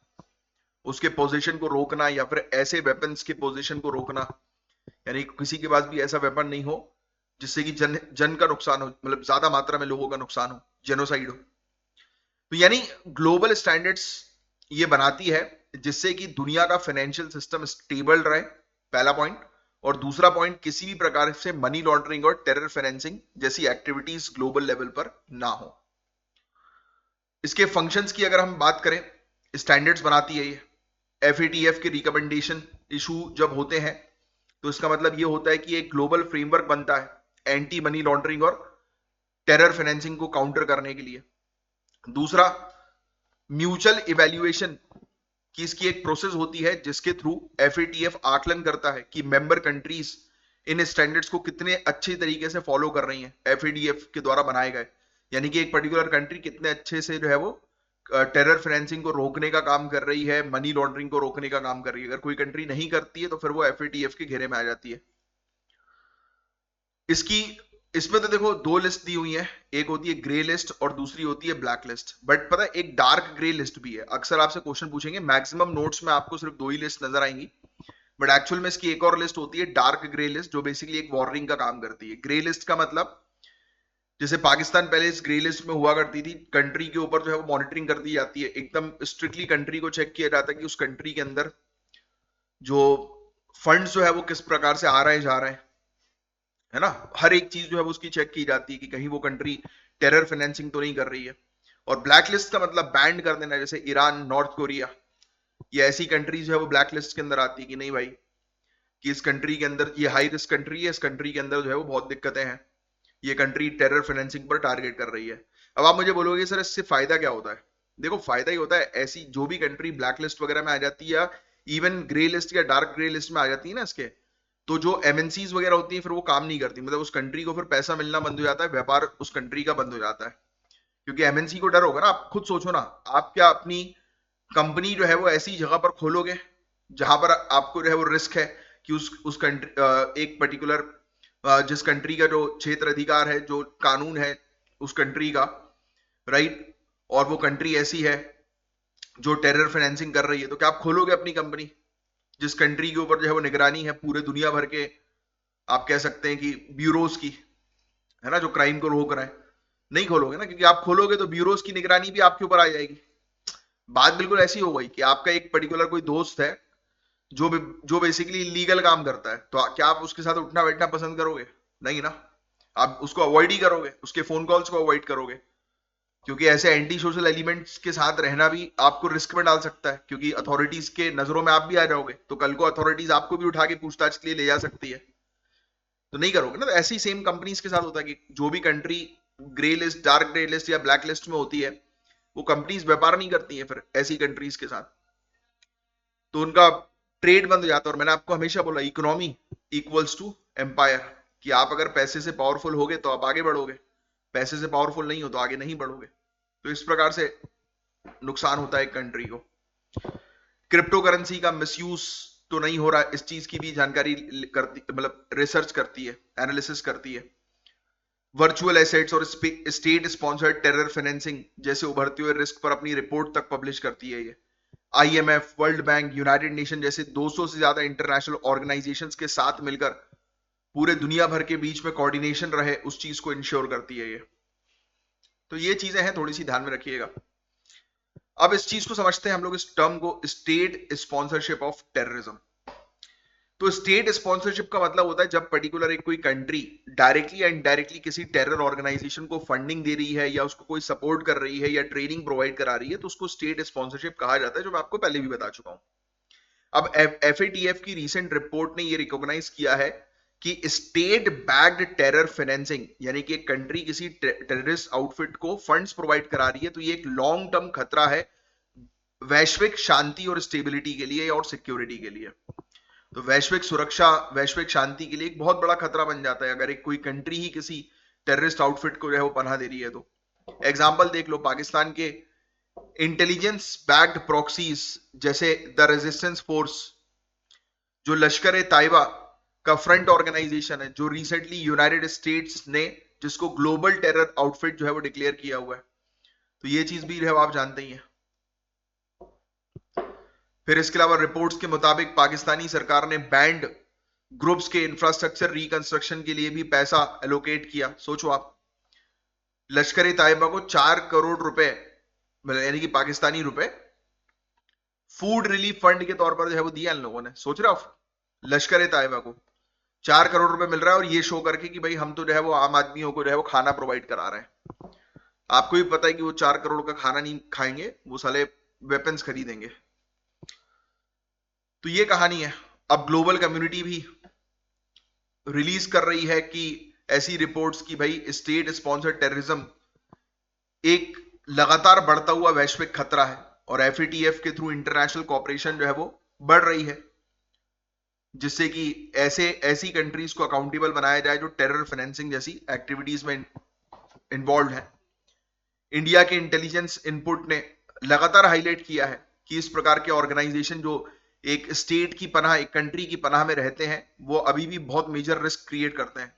Speaker 1: उसके पोजीशन को रोकना, या फिर ऐसे वेपन्स के पोजीशन को रोकना, यानी किसी के पास भी ऐसा वेपन नहीं हो जिससे कि जन का नुकसान हो, मतलब ज्यादा मात्रा में लोगों का नुकसान हो, जेनोसाइड हो। तो यानी ग्लोबल स्टैंडर्ड्स ये बनाती है जिससे कि दुनिया का फाइनेंशियल सिस्टम स्टेबल रहे, पहला पॉइंट। और दूसरा पॉइंट, किसी भी प्रकार से मनी लॉन्ड्रिंग और टेरर फाइनेंसिंग जैसी एक्टिविटीज ग्लोबल लेवल पर ना हो। इसके फंक्शंस की अगर हम बात करें, स्टैंडर्ड्स बनाती है ये। FATF के रिकमेंडेशन इशू जब होते हैं तो इसका मतलब ये होता है कि एक ग्लोबल फ्रेमवर्क बनता है एंटी मनी लॉन्ड्रिंग और टेरर फाइनेंसिंग को काउंटर करने के लिए। दूसरा, म्यूचुअल इवैल्यूएशन की इसकी एक प्रोसेस होती है जिसके थ्रू FATF आकलन करता है कि मेंबर कंट्रीज इन स्टैंडर्ड्स को कितने अच्छे तरीके से फॉलो कर रही हैं, FATF के द्वारा बनाए गए। यानी कि एक पर्टिकुलर कंट्री कितने अच्छे से जो है वो टेरर फाइनेंसिंग को रोकने का काम कर रही है, मनी लॉन्ड्रिंग को रोकने का काम कर रही है। अगर कोई कंट्री नहीं करती है तो फिर वो FATF के घेरे में आ जाती है। इसकी इसमें तो देखो दो लिस्ट दी हुई है, एक होती है ग्रे लिस्ट और दूसरी होती है ब्लैक लिस्ट। बट पता है एक डार्क ग्रे लिस्ट भी है। अक्सर आपसे क्वेश्चन पूछेंगे, मैक्सिमम नोट्स में आपको सिर्फ दो ही लिस्ट नजर आएंगी, बट एक्चुअल में इसकी एक और लिस्ट होती है डार्क ग्रे लिस्ट, जो बेसिकली एक वार्निंग का काम करती है। ग्रे लिस्ट का मतलब, जैसे पाकिस्तान पहले इस ग्रे लिस्ट में हुआ करती थी, कंट्री के ऊपर जो है वो मॉनिटरिंग कर दी जाती है, एकदम स्ट्रिक्टली कंट्री को चेक किया जाता है कि उस कंट्री के अंदर जो फंड्स जो है वो किस प्रकार से आ रहे हैं जा रहे हैं, है ना। हर एक चीज जो है वो उसकी चेक की जाती है कि कहीं वो कंट्री टेरर फाइनेंसिंग तो नहीं कर रही है। और ब्लैक लिस्ट का मतलब बैंड कर देना, जैसे ईरान, नॉर्थ कोरिया, ये ऐसी कंट्रीज जो है वो ब्लैक लिस्ट के अंदर आती है कि नहीं भाई, कि इस कंट्री के अंदर ये हाई रिस्क कंट्री है, इस कंट्री के अंदर जो है वो बहुत दिक्कतें हैं, ये कंट्री टेरर फाइनेंसिंग पर टारगेट कर रही है। अब आप मुझे बोलोगे सर इससे फायदा क्या होता है? देखो फायदा ही होता है, ऐसी जो भी कंट्री ब्लैक लिस्ट वगैरह में आ जाती है या इवन ग्रे लिस्ट या डार्क ग्रे लिस्ट में आ जाती है ना इसके, तो जो एमएनसीज वगैरह होती हैं फिर वो काम नहीं करती, मतलब उस कंट्री को फिर पैसा मिलना बंद हो जाता है, व्यापार उस कंट्री का बंद हो जाता है। क्योंकि एमएनसी को डर होगा ना। आप खुद सोचो ना, आप क्या अपनी कंपनी जो है वो ऐसी जगह पर खोलोगे जहां पर आपको जो है वो रिस्क है कि उस कंट्री एक पर्टिकुलर जिस कंट्री का जो क्षेत्र अधिकार है, जो कानून है उस कंट्री का, राइट, और वो कंट्री ऐसी है जो टेरर फाइनेंसिंग कर रही है, तो क्या आप खोलोगे अपनी कंपनी जिस कंट्री के ऊपर जो है वो निगरानी है पूरे दुनिया भर के, आप कह सकते हैं कि ब्यूरोज की, है ना, जो क्राइम को रोक रहे हैं? नहीं खोलोगे ना, क्योंकि आप खोलोगे तो ब्यूरोज की निगरानी भी आपके ऊपर आ जाएगी। बात बिल्कुल ऐसी हो गई कि आपका एक पर्टिकुलर कोई दोस्त है जो जो बेसिकली इलीगल काम करता है, तो क्या आप उसके साथ उठना बैठना पसंद करोगे? नहीं ना, आप उसको अवॉइड ही करोगे, उसके फोन कॉल्स को अवॉइड करोगे, क्योंकि ऐसे एंटी सोशल एलिमेंट्स के साथ रहना भी आपको रिस्क में डाल सकता है, क्योंकि अथॉरिटीज के नजरों में आप भी आ जाओगे, तो कल को अथॉरिटीज आपको भी उठा के पूछताछ के लिए ले जा सकती है, तो नहीं करोगे ना। तो ऐसी सेम कंपनीज के साथ होता है कि जो भी country grey list, dark grey list या ब्लैक लिस्ट में होती है, वो कंपनीज व्यापार नहीं करती है फिर ऐसी कंट्रीज के साथ, तो उनका ट्रेड बंद हो जाता है। और मैंने आपको हमेशा बोला, इकोनॉमी इक्वल्स टू एम्पायर, कि आप अगर पैसे से पावरफुल होगे तो आप आगे बढ़ोगे, पैसे से पावरफुल नहीं हो तो आगे नहीं बढ़ोगे। तो इस प्रकार से नुकसान होता है एक कंट्री को। क्रिप्टो करेंसी का मिसयूज तो नहीं हो रहा, इस चीज की भी जानकारी करती, मतलब रिसर्च करती है, एनालिसिस करती है। वर्चुअल एसेट्स और स्टेट स्पॉन्सर्ड टेरर फाइनेंसिंग जैसे उभरते हुए रिस्क पर अपनी रिपोर्ट तक पब्लिश करती है ये। IMF, world bank, United nation जैसे 200 से ज्यादा इंटरनेशनल ऑर्गेनाइजेशंस के साथ मिलकर पूरे दुनिया भर के बीच में कोऑर्डिनेशन रहे उस चीज को इंश्योर करती है ये। तो ये चीजें हैं, थोड़ी सी ध्यान में रखिएगा। अब इस चीज को समझते हैं हम लोग, इस टर्म को, स्टेट स्पॉन्सरशिप ऑफ टेररिज्म। तो स्टेट स्पॉन्सरशिप का मतलब होता है जब पर्टिकुलर एक कोई कंट्री डायरेक्टली या इनडायरेक्टली किसी टेरर ऑर्गेनाइजेशन को फंडिंग दे रही है या उसको कोई सपोर्ट कर रही है या ट्रेनिंग प्रोवाइड करा रही है, तो उसको स्टेट स्पॉन्सरशिप कहा जाता है, जो मैं आपको पहले भी बता चुका हूं। अब एफएटीएफ की रीसेंट रिपोर्ट ने ये रिकॉग्नाइज किया है कि स्टेट बैक्ड टेरर फाइनेंसिंग, यानी कि एक कंट्री किसी टेररिस्ट आउटफिट को फंड्स प्रोवाइड करा रही है, तो ये एक लॉन्ग टर्म खतरा है वैश्विक शांति और स्टेबिलिटी के लिए और सिक्योरिटी के लिए। तो वैश्विक सुरक्षा, वैश्विक शांति के लिए एक बहुत बड़ा खतरा बन जाता है अगर एक कोई कंट्री ही किसी टेररिस्ट आउटफिट को जो है वो पनाह दे रही है। तो एग्जांपल देख लो, पाकिस्तान के इंटेलिजेंस बैक्ड प्रॉक्सीज जैसे द रेजिस्टेंस फोर्स, जो लश्कर ए ताइबा का फ्रंट ऑर्गेनाइजेशन है, जो रिसेंटली यूनाइटेड स्टेट्स ने जिसको ग्लोबल टेरर आउटफिट जो है वो डिक्लेयर किया हुआ है, तो ये चीज भी जो है आप जानते ही हैं। फिर इसके अलावा रिपोर्ट्स के मुताबिक पाकिस्तानी सरकार ने बैंड ग्रुप्स के इंफ्रास्ट्रक्चर रिकंस्ट्रक्शन के लिए भी पैसा एलोकेट किया। सोचो आप, लश्कर ए ताइबा को 4 करोड़ रुपए, यानी कि पाकिस्तानी रुपए, फूड रिलीफ फंड के तौर पर जो है वो दिया इन लोगों ने। सोच रहे हो, लश्कर ए ताइबा को 4 करोड़ रुपए मिल रहा है और ये शो करके कि भाई हम तो जो है वो आम आदमियों को जो है वो खाना प्रोवाइड करा रहे हैं। आपको भी पता है कि वो 4 करोड़ का खाना नहीं खाएंगे, वो साले वेपन्स खरीदेंगे। तो ये कहानी है। अब ग्लोबल कम्युनिटी भी रिलीज कर रही है कि ऐसी रिपोर्ट्स की भाई स्टेट स्पॉन्सर्ड टेररिज्म एक लगातार बढ़ता हुआ वैश्विक खतरा है, और एफएटीएफ के थ्रू इंटरनेशनल कोऑपरेशन जो है वो बढ़ रही है, जिससे कि ऐसी कंट्रीज को अकाउंटेबल बनाया जाए जो टेरर फाइनेंसिंग जैसी एक्टिविटीज में इन्वॉल्व है। इंडिया के इंटेलिजेंस इनपुट ने लगातार हाईलाइट किया है कि इस प्रकार के ऑर्गेनाइजेशन जो एक स्टेट की पनाह, एक कंट्री की पनाह में रहते हैं, वो अभी भी बहुत मेजर रिस्क क्रिएट करते हैं।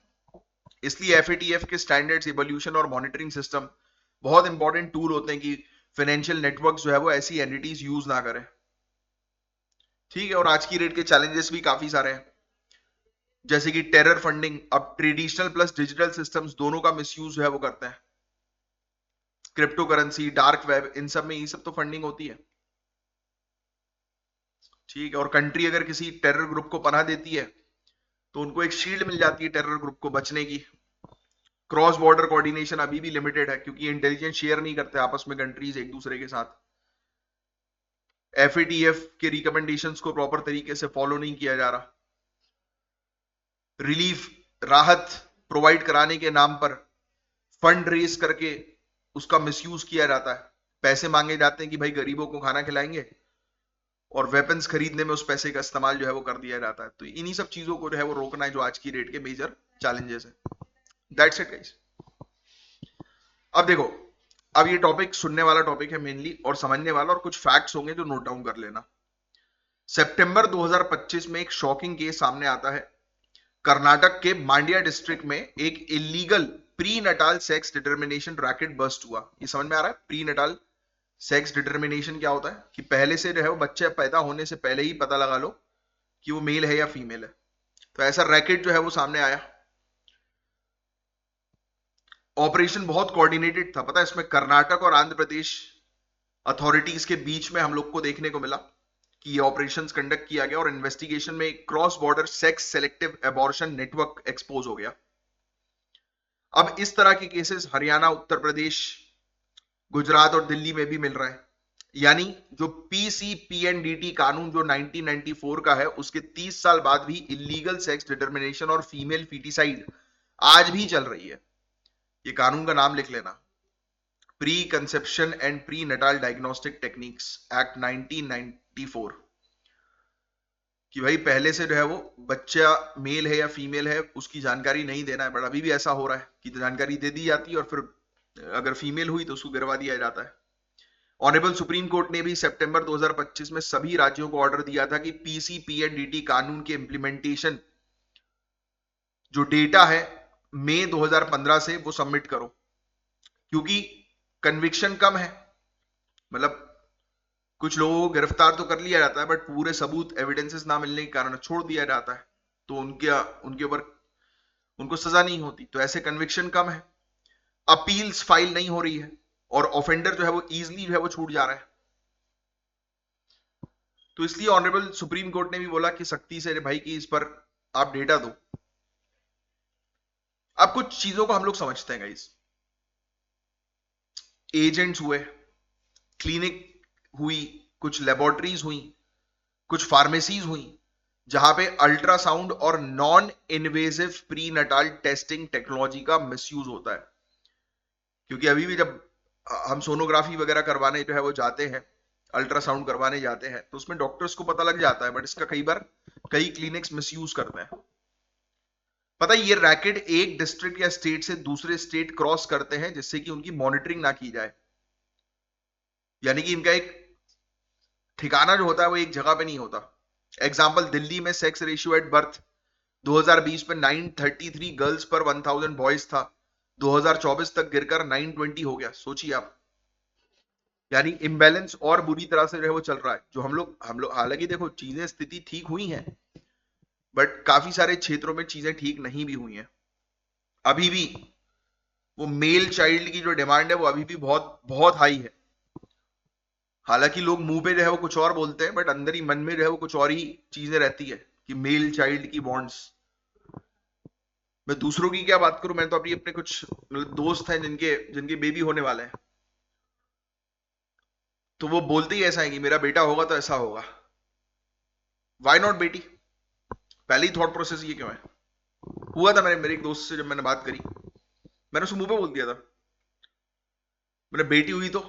Speaker 1: इसलिए एफएटीएफ के स्टैंडर्ड्स, इवोल्यूशन और मॉनिटरिंग सिस्टम बहुत इंपॉर्टेंट टूल होते हैं कि फाइनेंशियल नेटवर्क जो है वो ऐसी एंटिटीज यूज ना करें। ठीक है, और आज की डेट के चैलेंजेस भी काफी सारे हैं, जैसे कि टेरर फंडिंग। अब ट्रेडिशनल प्लस डिजिटल सिस्टम्स दोनों का मिसयूज जो है वो करते हैं। क्रिप्टो करेंसी, डार्क वेब, इन सब में ये सब तो फंडिंग होती है। ठीक है, और कंट्री अगर किसी टेरर ग्रुप को पनाह देती है तो उनको एक शील्ड मिल जाती है टेरर ग्रुप को बचने की। क्रॉस बॉर्डर कोऑर्डिनेशन अभी भी लिमिटेड है क्योंकि इंटेलिजेंस शेयर नहीं करते आपस में कंट्रीज एक दूसरे के साथ। एफएटीएफ के रिकमेंडेशंस को प्रॉपर तरीके से फॉलो नहीं किया जा रहा। रिलीफ, राहत प्रोवाइड कराने के नाम पर फंड रेज करके उसका मिसयूज किया जाता है। पैसे मांगे जाते हैं कि भाई गरीबों को खाना खिलाएंगे, और वेपन्स खरीदने में उस पैसे का इस्तेमाल जो है वो कर दिया जाता है। तो इन्हीं सब चीजों को जो है वो रोकना है, जो आज की डेट के मेजर चैलेंजेस है। That's it guys. अब देखो, अब ये टॉपिक सुनने वाला टॉपिक है मेनली, और समझने वाला, और कुछ फैक्ट्स होंगे जो नोट डाउन कर लेना। सितंबर 2025 में एक शॉकिंग केस सामने आता है। कर्नाटक के मांड्या डिस्ट्रिक्ट में एक illegal prenatal sex determination racket bust हुआ। ये समझ में आ रहा है प्री नटाल सेक्स डिटर्मिनेशन क्या होता है? कि पहले से जो है वो बच्चे पैदा होने से पहले ही पता लगा लो कि वो मेल है या फीमेल है। तो ऐसा रैकेट जो है वो सामने आया। ऑपरेशन बहुत कोऑर्डिनेटेड था, पता है, इसमें कर्नाटक और आंध्र प्रदेश अथॉरिटीज के बीच में हम लोग को देखने को मिला कि ये ऑपरेशंस कंडक्ट किया गया, और इन्वेस्टिगेशन में cross border sex selective abortion network expose हो गया। अब इस तरह के केसेस हरियाणा, उत्तर प्रदेश, गुजरात और दिल्ली में भी मिल रहा है। यानी जो पीसीपीएनडीटी कानून जो 1994 का है, उसके 30 साल बाद भी इलीगल सेक्स डिटर्मिनेशन और फीमेल फीटिसाइड आज भी चल रही है। ये कानून का नाम लिख लेना, pre conception and pre Natal diagnostic techniques act 1994। कि भाई पहले से जो है वो बच्चा मेल है या फीमेल है उसकी जानकारी नहीं देना है, बट अभी भी ऐसा हो रहा है कि जानकारी दे दी जाती है और फिर अगर फीमेल हुई तो उसको गिरवा दिया जाता है। ऑनरेबल सुप्रीम कोर्ट ने भी सितंबर 2025 में सभी राज्यों को ऑर्डर दिया था कि पीसीपीएनडीटी कानून के इंप्लीमेंटेशन जो डेटा है मई 2015 से वो सबमिट करो, क्योंकि कन्विक्शन कम है। मतलब कुछ लोगों को गिरफ्तार तो कर लिया जाता है, बट पूरे सबूत एविडेंसेस ना मिलने के कारण छोड़ दिया जाता है, तो उनके ऊपर उनको सजा नहीं होती। तो ऐसे कन्विक्शन कम है, अपील्स फाइल नहीं हो रही है, और ऑफेंडर जो है वो इजीली जो है वो छूट जा रहा है। तो इसलिए ऑनरेबल सुप्रीम कोर्ट ने भी बोला कि सख्ती से भाई कि इस पर आप डेटा दो। अब कुछ चीजों को हम लोग समझते हैं गाइस। एजेंट्स हुए, क्लिनिक हुई, कुछ लेबोरेटरीज हुई, कुछ फार्मेसीज हुई, जहां पे अल्ट्रासाउंड और non invasive pre Natal testing technology का मिसयूज होता है। क्योंकि अभी भी जब हम सोनोग्राफी वगैरह करवाने जो है वो जाते हैं, अल्ट्रासाउंड करवाने जाते हैं, तो उसमें डॉक्टर्स को पता लग जाता है, बट इसका कई बार कई क्लिनिक्स मिसयूज करते हैं। पता है, ये रैकेट एक डिस्ट्रिक्ट या स्टेट से दूसरे स्टेट क्रॉस करते हैं जिससे कि उनकी मॉनिटरिंग ना की जाए। यानी कि इनका एक ठिकाना जो होता है वो एक जगह पे नहीं होता। एग्जाम्पल, दिल्ली में सेक्स रेशियो एट बर्थ 2020 में 933 गर्ल्स पर 1000 बॉयज था, 2024 तक गिरकर 920 हो गया। सोचिए आप, यानी इम्बैलेंस और बुरी तरह से जो है वो चल रहा है। जो हम लोग हालांकि देखो चीजें स्थिति ठीक हुई हैं, बट काफी सारे क्षेत्रों में चीजें ठीक नहीं भी हुई हैं। अभी भी वो मेल चाइल्ड की जो डिमांड है वो अभी भी बहुत बहुत हाई है। हालांकि लोग मुंह पे जो है वो कुछ और बोलते हैं, बट अंदर ही मन में जो है वो कुछ और ही चीजें रहती है कि मेल चाइल्ड की बॉन्ड्स। मैं दूसरों की क्या बात करूं, मैं तो अपने कुछ मतलब दोस्त हैं जिनके जिनके बेबी होने वाले हैं, तो वो बोलते ही ऐसा है कि मेरा बेटा होगा तो ऐसा होगा। वाई नॉट बेटी? पहले ही थॉट प्रोसेस ये क्यों है? हुआ था मेरे एक दोस्त से जब मैंने बात करी, मैंने उसको मुंह पे बोल दिया था, मैंने बेटी हुई तो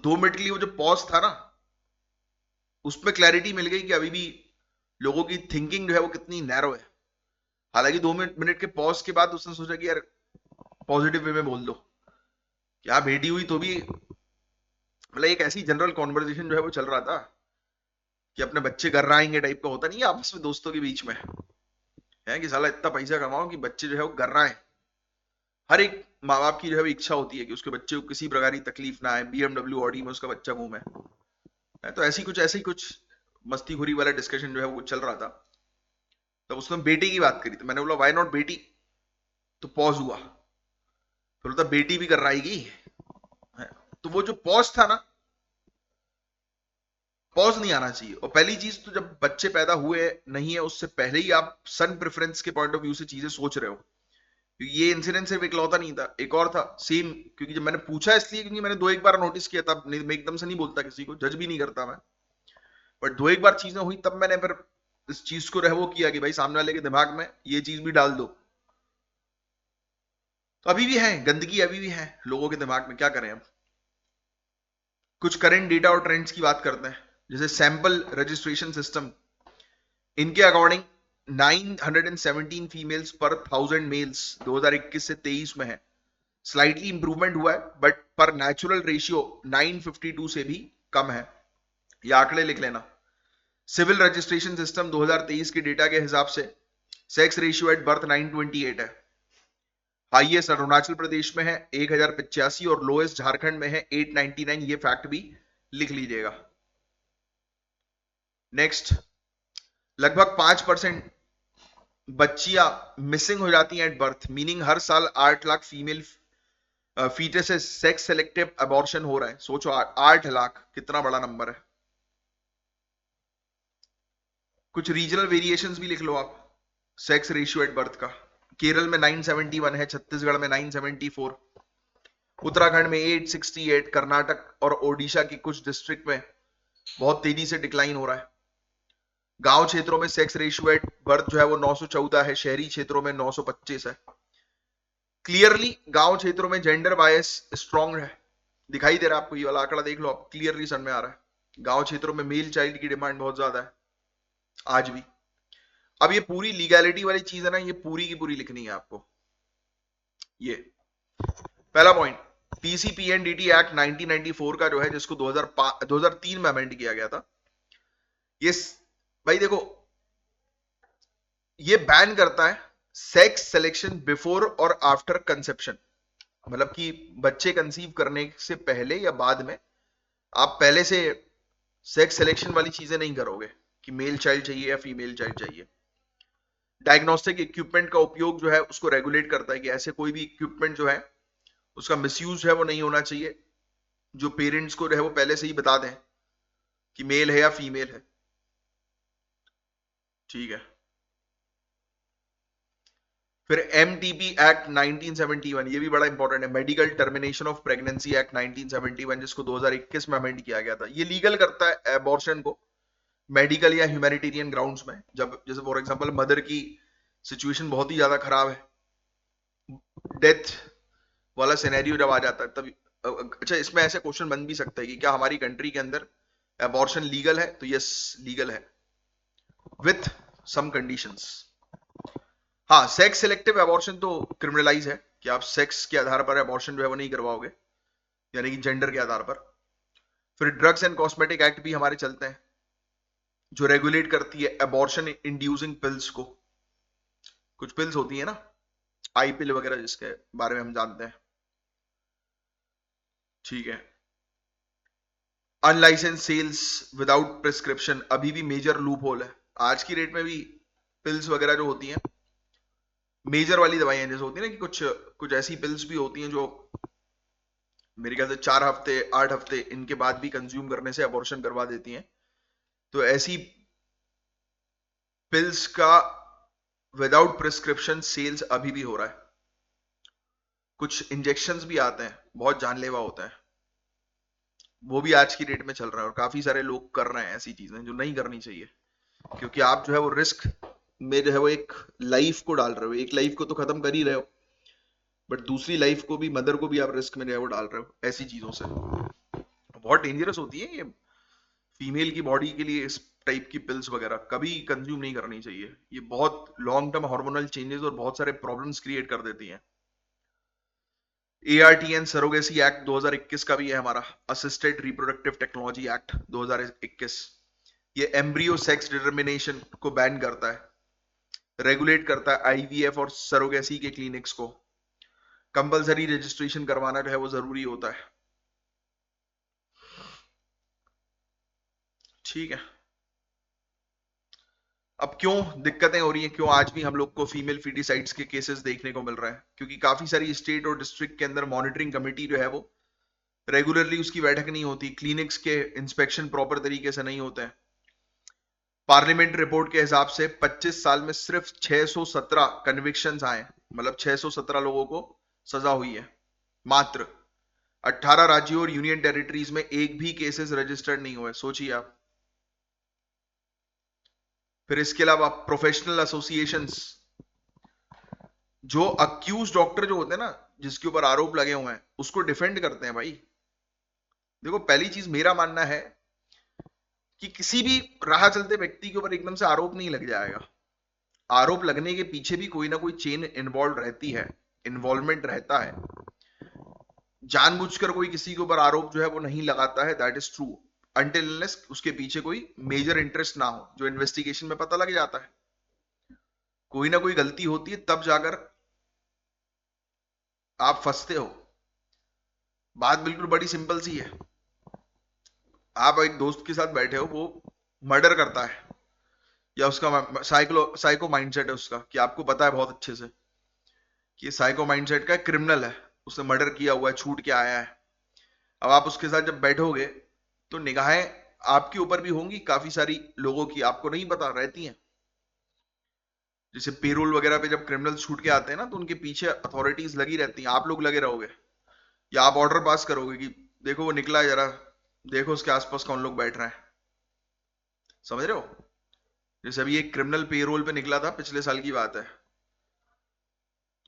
Speaker 1: 2 मिनट के लिए वो जो पॉज था ना, उसमें क्लैरिटी मिल गई कि अभी भी लोगों की थिंकिंग जो है वो कितनी नैरो है। हालांकि 2 मिनट के पॉज के बाद उसने सोचा कि यार पॉजिटिव वे में बोल दो, क्या बेटी हुई तो भी, मतलब एक ऐसी जनरल कॉन्वर्जेशन जो है वो चल रहा था कि अपने बच्चे घर आएंगे टाइप का, होता नहीं है आपस में दोस्तों के बीच में, है कि साला इतना पैसा कमाओ कि बच्चे जो है वो कर रहा है। हर एक माँ बाप की जो है इच्छा होती है कि उसके बच्चे को किसी प्रकार की तकलीफ ना आए, BMW ऑडी में उसका बच्चा घूमे। तो ऐसी कुछ मस्तीखोरी वाला डिस्कशन जो है वो चल रहा था। तब उसने बेटे की बात करी, तो मैंने बोला व्हाई नॉट बेटी, तो पॉज हुआ। तो बोलता बेटी भी कर रही। तो वो जो पॉज था ना, पॉज नहीं आना चाहिए। और पहली चीज तो जब बच्चे पैदा हुए नहीं है उससे पहले ही आप सन प्रेफरेंस के पॉइंट ऑफ व्यू से चीजें सोच रहे हो। क्योंकि ये इंसिडेंट सिर्फ इकलौता नहीं था, एक और था सेम। क्योंकि जब मैंने पूछा इसलिए क्योंकि मैंने दो एक बार नोटिस किया, तब नहीं, मैं एकदम से नहीं बोलता किसी को, जज भी नहीं करता मैं। बट दो एक बार चीजें हुई तब मैंने फिर इस चीज को वो किया कि भाई सामने वाले के दिमाग में ये चीज भी डाल दो। तो अभी भी है गंदगी, अभी भी है लोगों के दिमाग में, क्या करें अब। कुछ करंट डेटा और ट्रेंड्स की बात करते हैं। जैसे सैंपल रजिस्ट्रेशन सिस्टम, इनके अकॉर्डिंग 917 फीमेल्स पर 1000 मेल्स 2021 से 23 में है। स्लाइटली इंप्रूवमेंट हुआ है, बट पर नेचुरल रेशियो 952 से भी कम है। ये आंकड़े लिख लेना। सिविल रजिस्ट्रेशन सिस्टम 2023 के डेटा के हिसाब से सेक्स रेशियो एट बर्थ 928 है। हाईएस्ट अरुणाचल प्रदेश में है 1085 और लोएस्ट झारखंड में है 899। ये फैक्ट भी लिख लीजिएगा। नेक्स्ट, लगभग 5% बच्चियां मिसिंग हो जाती हैं एट बर्थ, मीनिंग हर साल 8 lakh female foetuses sex selective abortion हो रहा है। सोचो 8 लाख कितना बड़ा नंबर है। कुछ रीजनल वेरिएशंस भी लिख लो आप सेक्स रेशियो एट बर्थ का। केरल में 971 है, छत्तीसगढ़ में 974, उत्तराखंड में 868, कर्नाटक और ओडिशा की कुछ डिस्ट्रिक्ट में बहुत तेजी से डिक्लाइन हो रहा है। गांव क्षेत्रों में सेक्स रेशियो एट बर्थ जो है वो 914 है, शहरी क्षेत्रों में 925 है। क्लियरली गांव क्षेत्रों में जेंडर बायस स्ट्रॉन्ग है, दिखाई दे रहा है आपको। ये वाला आंकड़ा देख लो आप, क्लियरली समझ में आ रहा है। गांव क्षेत्रों में मेल चाइल्ड की डिमांड बहुत ज्यादा है आज भी। अब ये पूरी लीगैलिटी वाली चीज है ना, ये पूरी की पूरी लिखनी है आपको। ये पहला पॉइंट, पीसीपीएनडीटी एक्ट 1994 का जो है, जिसको 2003 में अमेंड किया गया था, ये भाई देखो ये बैन करता है सेक्स सिलेक्शन बिफोर और आफ्टर कंसेप्शन। मतलब कि बच्चे कंसीव करने से पहले या बाद में आप पहले से सेक्स सिलेक्शन वाली चीजें नहीं करोगे कि मेल चाइल्ड चाहिए या फीमेल चाइल्ड चाहिए। डायग्नोस्टिक इक्विपमेंट का उपयोग जो है उसको रेगुलेट करता है कि ऐसे कोई भी इक्विपमेंट जो है उसका मिसयूज है वो नहीं होना चाहिए। जो पेरेंट्स को है वो पहले से ही बता दें कि मेल है या फीमेल है। ठीक है। फिर एमटीपी एक्ट 1971, ये भी बड़ा इंपॉर्टेंट है, medical termination of pregnancy act 1971, जिसको 2021 में अमेंड किया गया था। ये लीगल करता है एबॉर्शन को मेडिकल या ह्यूमैनिटेरियन ग्राउंड्स में, जब जैसे फॉर एग्जांपल मदर की सिचुएशन बहुत ही ज्यादा खराब है, डेथ वाला सिनेरियो जब आ जाता है तब। अच्छा, इसमें ऐसे क्वेश्चन बन भी सकता है कि क्या हमारी कंट्री के अंदर एबॉर्शन लीगल है, तो यस लीगल है विथ सम कंडीशंस। हाँ, सेक्स सिलेक्टिव एबॉर्शन तो क्रिमिनलाइज है कि आप सेक्स के आधार पर एबॉर्शन जो है वो नहीं करवाओगे, यानी कि जेंडर के आधार पर। फिर ड्रग्स एंड कॉस्मेटिक एक्ट भी हमारे चलते हैं, जो रेगुलेट करती है एबॉर्शन इंड्यूसिंग पिल्स को। कुछ पिल्स होती है ना, आई पिल वगैरह, जिसके बारे में हम जानते हैं। ठीक है। अनलाइसेंस सेल्स विदाउट प्रिस्क्रिप्शन अभी भी मेजर लूप होल है। आज की डेट में भी पिल्स वगैरह जो होती हैं, मेजर वाली दवाइयां जैसे होती है ना, कि कुछ कुछ ऐसी पिल्स भी होती हैं जो मेरे ख्याल से 4 हफ्ते 8 हफ्ते इनके बाद भी कंज्यूम करने से अबॉर्शन करवा देती हैं। तो ऐसी पिल्स का विदाउट प्रिस्क्रिप्शन सेल्स अभी भी हो रहा है। कुछ इंजेक्शंस भी आते हैं, बहुत जानलेवा होता है, वो भी आज की डेट में चल रहा है। और काफी सारे लोग कर रहे हैं ऐसी चीजें जो नहीं करनी चाहिए, क्योंकि आप जो है वो रिस्क में जो है वो एक लाइफ को डाल रहे हो। एक लाइफ को तो खत्म कर ही रहे हो, बट दूसरी लाइफ को भी, मदर को भी आप रिस्क में जो है वो डाल रहे हो ऐसी चीजों से। बहुत डेंजरस होती है ये फीमेल की बॉडी के लिए। इस टाइप की पिल्स वगैरह कभी कंज्यूम नहीं करनी चाहिए। ये बहुत लॉन्ग टर्म हार्मोनल चेंजेस और बहुत सारे प्रॉब्लम्स क्रिएट कर देती हैं। एआरटीएन सरोगेसी एक्ट 2021 का भी है हमारा, असिस्टेड रिप्रोडक्टिव टेक्नोलॉजी एक्ट 2021। ये एम्ब्रियो सेक्स डिटर्मिनेशन को बैन करता है, रेगुलेट करता है आईवीएफ और सरोगेसी के क्लिनिक्स को। कंपलसरी रजिस्ट्रेशन करवाना जो है वो जरूरी होता है। ठीक है, अब क्यों दिक्कतें हो रही हैं, क्यों आज भी हम लोग को फीमेल फीटिसाइड्स के केसेस देखने को मिल रहा है? क्योंकि काफी सारी स्टेट और डिस्ट्रिक्ट के अंदर मॉनिटरिंग कमेटी जो है वो रेगुलरली उसकी बैठक नहीं होती, क्लिनिक्स के इंस्पेक्शन प्रॉपर तरीके से नहीं होते हैं। पार्लियामेंट रिपोर्ट के हिसाब से 25 साल में सिर्फ 617 कन्विक्शंस आए, मतलब 617 लोगों को सजा हुई है मात्र। 18 राज्यों और यूनियन टेरिटरीज में एक भी केसेस रजिस्टर्ड नहीं हुए, सोचिए आप। फिर इसके अलावा प्रोफेशनल एसोसिएशंस, जो अक्यूज डॉक्टर जो होते हैं ना, जिसके ऊपर आरोप लगे हुए हैं, उसको डिफेंड करते हैं भाई। देखो, पहली चीज मेरा मानना है कि किसी भी राह चलते व्यक्ति के ऊपर एकदम से आरोप नहीं लग जाएगा। आरोप लगने के पीछे भी कोई ना कोई चेन इन्वॉल्व रहती है, इन्वॉल्वमेंट रहता है। जानबूझकर कोई किसी के ऊपर आरोप जो है वो नहीं लगाता है, that is true, until unless उसके पीछे कोई मेजर इंटरेस्ट ना हो, जो इन्वेस्टिगेशन में पता लग जाता है। कोई ना कोई गलती होती है, तब जाकर आप फंसते हो। बात बिल्कुल बड़ी सिंपल सी है। आप एक दोस्त के साथ बैठे हो, वो मर्डर करता है, या उसका साइको माइंडसेट है उसका, कि आपको पता है बहुत अच्छे से कि ये साइको माइंडसेट का क्रिमिनल है, उसने मर्डर किया हुआ है, छूट के आया है। अब आप उसके साथ जब बैठोगे तो निगाहें आपके ऊपर भी होंगी, काफी सारी लोगों की आपको नहीं पता रहती हैं। जैसे पेरोल वगैरह पे जब क्रिमिनल छूट के आते हैं ना, तो उनके पीछे अथॉरिटीज लगी रहती हैं, आप लोग लगे रहोगे, या आप ऑर्डर पास करोगे कि देखो वो निकला है, जरा देखो उसके आसपास कौन लोग बैठ रहे हैं। समझ रहे हो? जैसे अभी एक क्रिमिनल पेरोल पे निकला था, पिछले साल की बात है।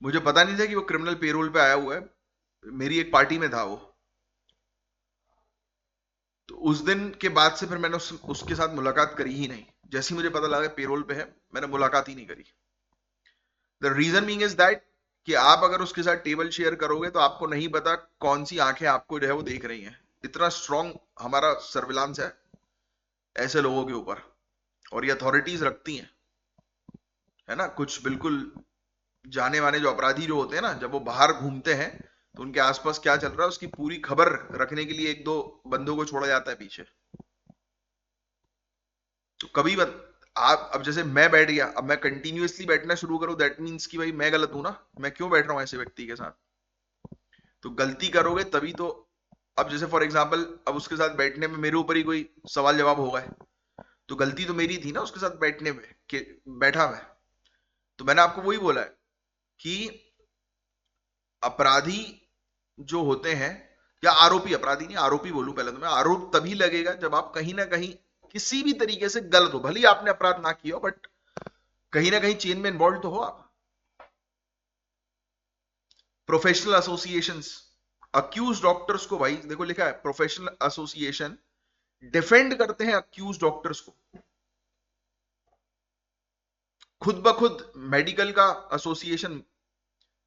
Speaker 1: मुझे पता नहीं था कि वो क्रिमिनल पेरोल पे आया हुआ है, मेरी एक पार्टी में था वो। तो उस दिन के बाद से फिर मैंने उसके साथ मुलाकात करी ही नहीं। जैसे ही मुझे पता लगा पेरोल पे है, मैंने मुलाकात ही नहीं करी। The reason being is that कि आप अगर उसके साथ टेबल शेयर करोगे तो आपको नहीं पता कौन सी आंखें आपको जो है वो देख रही हैं। इतना स्ट्रांग हमारा सर्विलांस है ऐसे लोगों के ऊपर, और ये अथॉरिटीज रखती हैं, है ना। कुछ बिल्कुल जाने माने जो अपराधी जो होते हैं ना, जब वो बाहर घूमते हैं तो उनके आसपास क्या चल रहा है उसकी पूरी खबर रखने के लिए एक दो बंदों को छोड़ा जाता है पीछे। तो कभी आप अब जैसे मैं बैठ गया, अब मैं कंटिन्यूअसली बैठना शुरू करूं, दैट मीन्स कि भाई मैं गलत हूं ना, मैं क्यों बैठ रहा हूं ऐसे व्यक्ति के साथ? तो गलती करोगे तभी तो। अब जैसे फॉर एग्जाम्पल, अब उसके साथ बैठने में मेरे ऊपर ही कोई सवाल जवाब होगा, तो गलती तो मेरी थी ना उसके साथ बैठने में, कि बैठा मैं। तो मैंने आपको वही बोला है कि अपराधी जो होते हैं, या आरोपी, अपराधी नहीं आरोपी बोलूं पहले तो मैं, आरोप तभी लगेगा जब आप कहीं ना कहीं किसी भी तरीके से गलत हो, भले ही आपने अपराध ना किया हो, बट कहीं ना कहीं चेन में इन्वॉल्व तो हो आप। प्रोफेशनल एसोसिएशंस अक्यूज डॉक्टर्स को, भाई देखो लिखा है प्रोफेशनल एसोसिएशन डिफेंड करते हैं अक्यूज डॉक्टर्स को। खुद ब खुद मेडिकल का एसोसिएशन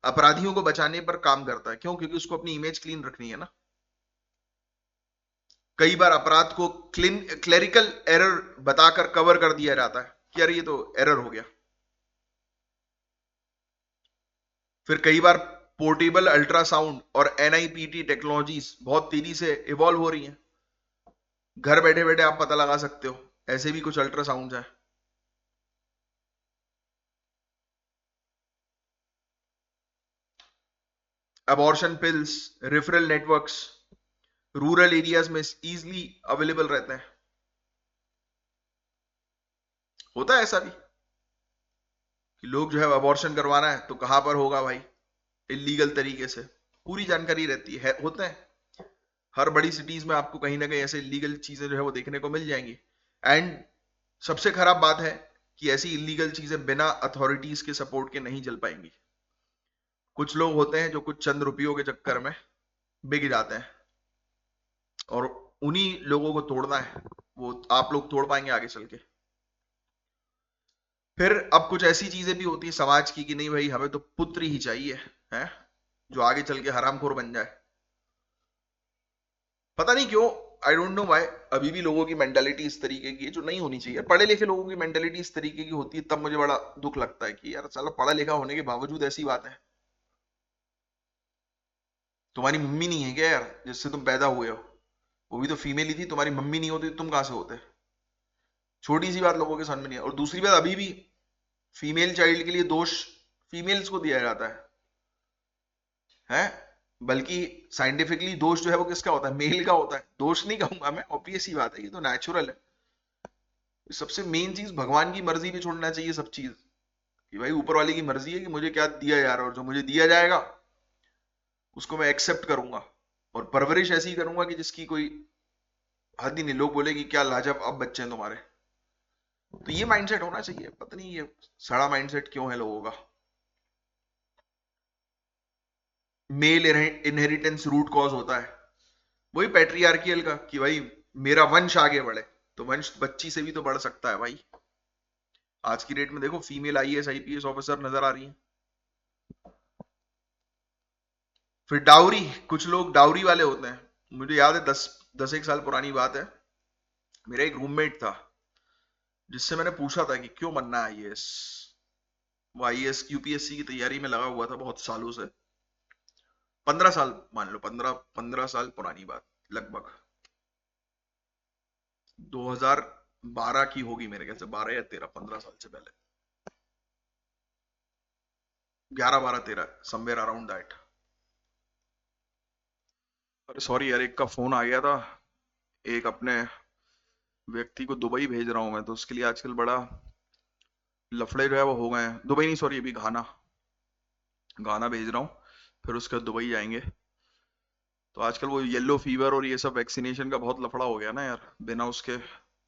Speaker 1: अपराधियों को बचाने पर काम करता है। क्यों? क्योंकि उसको अपनी इमेज क्लीन रखनी है ना। कई बार अपराध को क्लेरिकल एरर बताकर कवर कर दिया जाता है कि यार ये तो एरर हो गया। फिर कई बार पोर्टेबल अल्ट्रासाउंड और एनआईपीटी टेक्नोलॉजीज बहुत तेजी से इवॉल्व हो रही हैं। घर बैठे बैठे आप पता लगा सकते हो, ऐसे भी कुछ अल्ट्रासाउंड है। Abortion pills, referral networks rural areas में इजीली अवेलेबल रहते हैं। होता है ऐसा भी कि लोग जो है अबॉर्शन करवाना है तो कहां पर होगा भाई, इलीगल तरीके से, पूरी जानकारी रहती है। होते हैं हर बड़ी सिटीज में, आपको कहीं ना कहीं ऐसे इलीगल चीजें जो है वो देखने को मिल जाएंगी। एंड सबसे खराब बात है कि ऐसी इलीगल चीजें बिना अथॉरिटीज के सपोर्ट के नहीं चल पाएंगी। कुछ लोग होते हैं जो कुछ चंद रुपयों के चक्कर में बिक जाते हैं, और उन्हीं लोगों को तोड़ना है, वो आप लोग तोड़ पाएंगे आगे चल के? फिर अब कुछ ऐसी चीजें भी होती है समाज की कि नहीं भाई हमें तो पुत्र ही चाहिए, है जो आगे चल के हरामखोर बन जाए। पता नहीं क्यों, आई डोंट नो व्हाई, अभी भी लोगों की मेंटालिटी इस तरीके की है जो नहीं होनी चाहिए। पढ़े लिखे लोगों की मेंटालिटी इस तरीके की होती है, तब मुझे बड़ा दुख लगता है कि यार साला पढ़ा लिखा होने के बावजूद ऐसी बात है। तुम्हारी मम्मी नहीं है क्या यार जिससे तुम पैदा हुए हो? वो भी तो फीमेल ही थी, तुम्हारी मम्मी नहीं होती तो तुम कहां से होते? छोटी सी बात लोगों के समझ में नहीं है। और दूसरी बात, अभी भी फीमेल चाइल्ड के लिए दोष फीमेल्स को दिया जाता है? बल्कि साइंटिफिकली दोष जो है वो किसका होता है? मेल का होता है। दोष नहीं कहूंगा मैं, ऑब्वियस ही बात है, ये तो नेचुरल है। सबसे मेन चीज भगवान की मर्जी पे छोड़ना चाहिए सब चीज, कि भाई ऊपर वाले की मर्जी है कि मुझे क्या दिया जा रहा है, और जो मुझे दिया जाएगा उसको मैं एक्सेप्ट करूंगा और परवरिश ऐसी करूंगा कि जिसकी कोई हद ही नहीं। लोग बोले कि क्या लाजवाब बच्चे हैं तुम्हारे। तो ये माइंडसेट होना चाहिए। पता नहीं ये सड़ा माइंडसेट क्यों है लोगों का। मेल इनहेरिटेंस रूट कॉज होता है वही पैट्रियार्कियल का, कि भाई मेरा वंश आगे बढ़े। तो वंश बच्ची से भी तो बढ़ सकता है भाई। आज की डेट में देखो फीमेल आईएएस आईपीएस ऑफिसर नजर आ रही है। फिर डाउरी, कुछ लोग डाउरी वाले होते हैं। मुझे याद है 10 एक साल पुरानी बात है, मेरा एक रूममेट था जिससे मैंने पूछा था कि क्यों बनना है आईएएस। वो आईएएस यूपीएससी की तैयारी में लगा हुआ था बहुत सालों से। 15 साल मान लो, 15 साल पुरानी बात, लगभग 2012 की होगी मेरे ख्याल से, 12 या 13, 15 साल से पहले, 11 12 13, समवेयर अराउंड दैट। अरे सॉरी यार, एक का फोन आ गया था। एक अपने व्यक्ति को दुबई भेज रहा हूं मैं, तो उसके लिए आजकल बड़ा लफड़े जो है वो हो गए हैं। दुबई नहीं, सॉरी, अभी घाना घाना भेज रहा हूँ, फिर उसके बाद दुबई जाएंगे। तो आजकल वो येलो फीवर और ये सब वैक्सीनेशन का बहुत लफड़ा हो गया ना यार, बिना उसके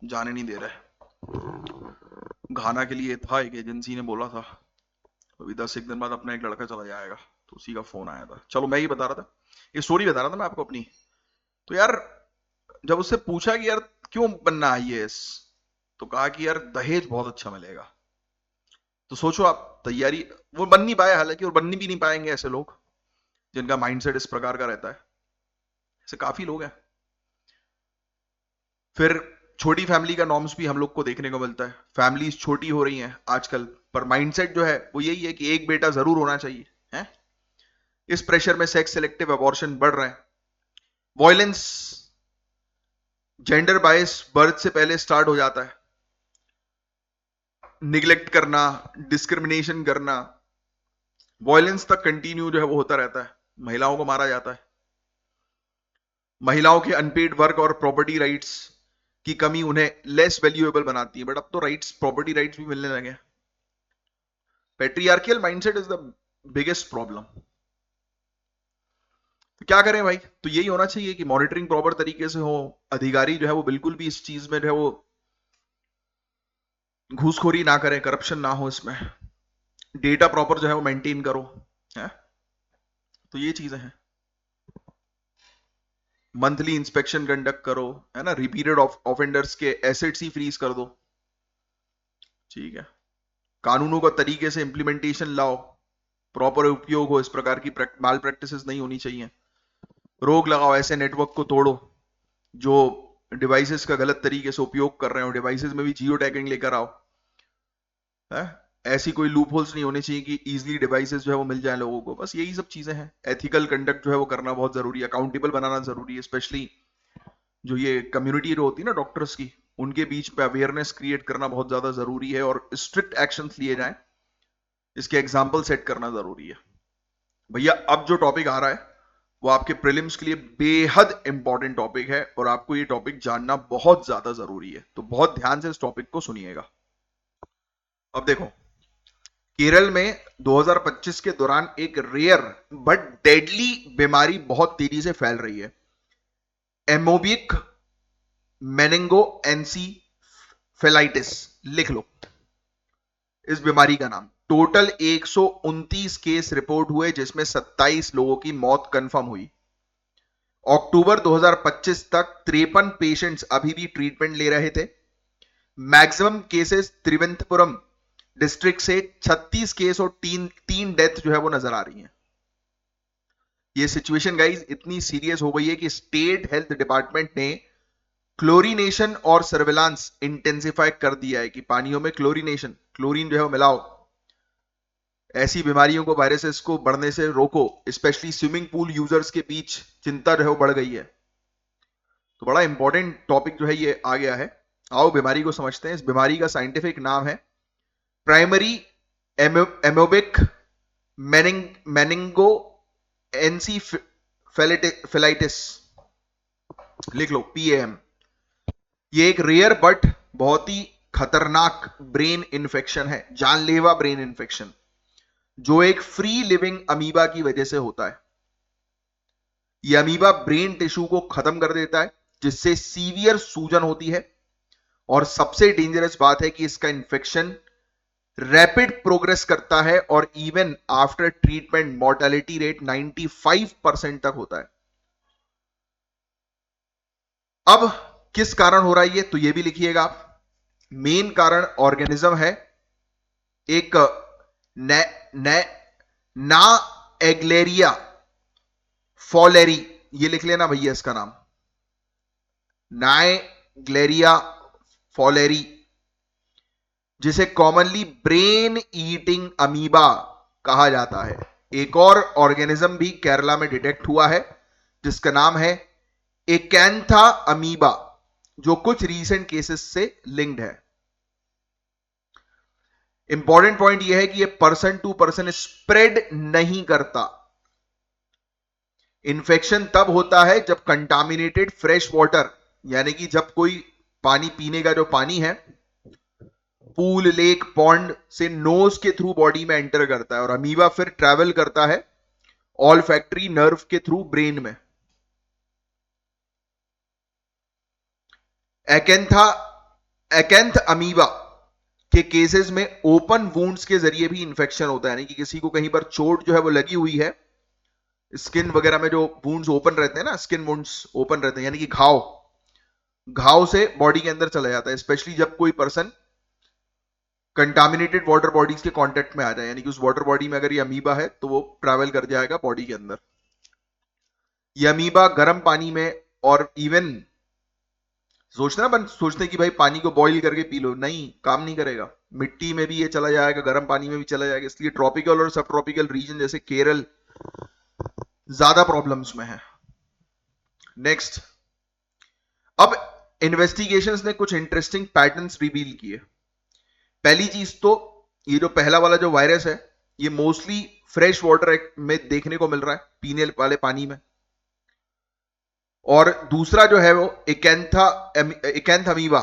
Speaker 1: जाने नहीं दे रहे। घाना के लिए था, एक एजेंसी ने बोला था अभी 10 एक दिन बाद अपना एक लड़का चला जाएगा, तो उसी का फोन आया था। चलो मैं ही बता रहा था, ये स्टोरी बता रहा था मैं आपको अपनी। तो यार जब उससे पूछा कि यार क्यों बनना आईएएस, तो कहा कि यार दहेज बहुत अच्छा मिलेगा। तो सोचो आप, तैयारी, वो बन नहीं पाए हालांकि, और बननी भी नहीं पाएंगे ऐसे लोग जिनका माइंडसेट इस प्रकार का रहता है। ऐसे काफी लोग हैं। फिर छोटी फैमिली का नॉर्म्स भी हम लोग को देखने को मिलता है। फैमिलीज छोटी हो रही हैं आजकल, पर माइंडसेट जो है वो यही है कि एक बेटा जरूर होना चाहिए है। इस प्रेशर में सेक्स सिलेक्टिव अबॉर्शन बढ़ रहे हैं। वॉयलेंस, जेंडर बायस बर्थ से पहले स्टार्ट हो जाता है। निग्लेक्ट करना, डिस्क्रिमिनेशन करना, वॉयलेंस तक कंटिन्यू जो है वो होता रहता है। महिलाओं को मारा जाता है। महिलाओं के अनपेड वर्क और प्रॉपर्टी राइट्स की कमी उन्हें लेस वैल्यूएबल बनाती है। बट अब तो राइट्स, प्रॉपर्टी राइट्स भी मिलने लगे। Patriarchal mindset is the biggest problem. तो क्या करें भाई? तो यही होना चाहिए कि मॉनिटरिंग प्रॉपर तरीके से हो, अधिकारी जो है वो बिल्कुल भी इस चीज में जो है वो घूसखोरी ना करें, करप्शन ना हो इसमें, डेटा प्रॉपर जो है वो मेंटेन करो, है? तो ये चीजें हैं। मंथली इंस्पेक्शन कंडक्ट करो, है ना? रिपीटेड ऑफेंडर्स के एसेट्स ही फ्रीज कर दो, ठीक है? कानूनों का तरीके से इंप्लीमेंटेशन लाओ, प्रॉपर उपयोग हो, इस प्रकार की माल प्रैक्टिसेस नहीं होनी चाहिए। रोक लगाओ, ऐसे नेटवर्क को तोड़ो जो डिवाइसेस का गलत तरीके से उपयोग कर रहे हो। डिवाइसेस में भी जियो टैगिंग लेकर आओ, है? ऐसी कोई लूप होल्स नहीं होनी चाहिए कि इजीली डिवाइसेस जो है वो मिल जाए लोगों को। बस यही सब चीजें हैं। एथिकल कंडक्ट जो है वो करना बहुत जरूरी है, अकाउंटेबल बनाना जरूरी है। स्पेशली जो ये कम्युनिटी जो होती है ना डॉक्टर्स की, उनके बीच पे अवेयरनेस क्रिएट करना बहुत ज्यादा जरूरी है, और स्ट्रिक्ट एक्शंस लिए जाएं, इसके एग्जाम्पल सेट करना जरूरी है। भैया अब जो टॉपिक आ रहा है वो आपके प्रीलिम्स के लिए बेहद इंपॉर्टेंट टॉपिक है, और आपको ये टॉपिक जानना बहुत ज्यादा जरूरी है। तो बहुत ध्यान से इस टॉपिक को सुनिएगा। अब देखो, केरल में 2025 के दौरान एक रेयर बट डेडली बीमारी बहुत तेजी से फैल रही है, एमोबिक मेनिंगो एनसीफेलाइटिस। लिख लो इस बीमारी का नाम। टोटल 129 केस रिपोर्ट हुए, जिसमें 27 लोगों की मौत कंफर्म हुई। अक्टूबर 2025 तक 53 पेशेंट्स अभी भी ट्रीटमेंट ले रहे थे। मैक्सिमम केसेस त्रिवेंद्रपुरम डिस्ट्रिक्ट से 36 केस और तीन डेथ जो है वो नजर आ रही है। ये सिचुएशन गाइज इतनी सीरियस हो गई है कि स्टेट हेल्थ डिपार्टमेंट ने क्लोरीनेशन और सर्विलांस इंटेंसिफाई कर दिया है, कि पानियों में क्लोरीनेशन, क्लोरीन जो है वो मिलाओ, ऐसी बीमारियों को, वायरसेस को बढ़ने से रोको। स्पेशली स्विमिंग पूल यूजर्स के बीच चिंता जो है वो बढ़ गई है। तो बड़ा इंपॉर्टेंट टॉपिक जो है ये आ गया है। आओ बीमारी को समझते हैं। इस बीमारी का साइंटिफिक नाम है प्राइमरी एमोबिक मेनिंगो एनसीफेलाइटिस। लिख लो पीएम। ये एक रेयर बट बहुत ही खतरनाक ब्रेन इन्फेक्शन है, जानलेवा ब्रेन इन्फेक्शन, जो एक फ्री लिविंग अमीबा की वजह से होता है। यह अमीबा ब्रेन टिश्यू को खत्म कर देता है, जिससे सीवियर सूजन होती है। और सबसे डेंजरस बात है कि इसका इन्फेक्शन रैपिड प्रोग्रेस करता है और even after treatment mortality rate 95% तक होता है। अब किस कारण हो रहा है ये, तो ये भी लिखिएगा आप। मेन कारण ऑर्गेनिज्म है एक ने, ने, ना एग्लेरिया फॉलेरी। ये लिख लेना भैया इसका नाम, नाइग्लेरिया फॉलेरी, जिसे कॉमनली ब्रेन ईटिंग अमीबा कहा जाता है। एक और ऑर्गेनिज्म भी केरला में डिटेक्ट हुआ है जिसका नाम है एकैंथा अमीबा, जो कुछ रीसेंट केसेस से लिंक्ड है। इंपॉर्टेंट पॉइंट यह है कि यह पर्सन टू पर्सन स्प्रेड नहीं करता। इन्फेक्शन तब होता है जब कंटामिनेटेड फ्रेश वाटर, यानी कि जब कोई पानी पीने का जो पानी है पूल, लेक, पॉन्ड से नोज के थ्रू बॉडी में एंटर करता है और अमीबा फिर ट्रैवल करता है ऑल्फैक्टरी नर्व के थ्रू ब्रेन में। एकैंथ अमीबा के केसेस में ओपन वुंड्स के जरिए भी इंफेक्शन होता है, यानी कि किसी को कहीं पर चोट जो है वो लगी हुई है, स्किन वगैरह में जो वुंड्स ओपन रहते हैं ना, स्किन वुंड्स ओपन रहते हैं, यानी कि घाव से बॉडी के अंदर चला जाता है। स्पेशली जब कोई पर्सन कंटामिनेटेड वाटर बॉडीज के कांटेक्ट में आ जाए, यानी कि उस वाटर बॉडी में अगर ये अमीबा है तो वो ट्रैवल कर जाएगा बॉडी के अंदर। ये अमीबा गर्म पानी में, और इवन सोचते कि भाई पानी को बॉईल करके पी लो, नहीं, काम नहीं करेगा। मिट्टी में भी ये चला जाएगा, गर्म पानी में भी चला जाएगा। इसलिए ट्रॉपिकल और सब ट्रॉपिकल रीजन जैसे केरल ज्यादा प्रॉब्लम्स में है। नेक्स्ट, अब इन्वेस्टिगेशंस ने कुछ इंटरेस्टिंग पैटर्न्स रिवील किए। पहली चीज तो ये जो पहला वाला जो वायरस है, ये मोस्टली फ्रेश वाटर में देखने को मिल रहा है, पीने वाले पानी में। और दूसरा जो है वो एकैंथ अमीबा,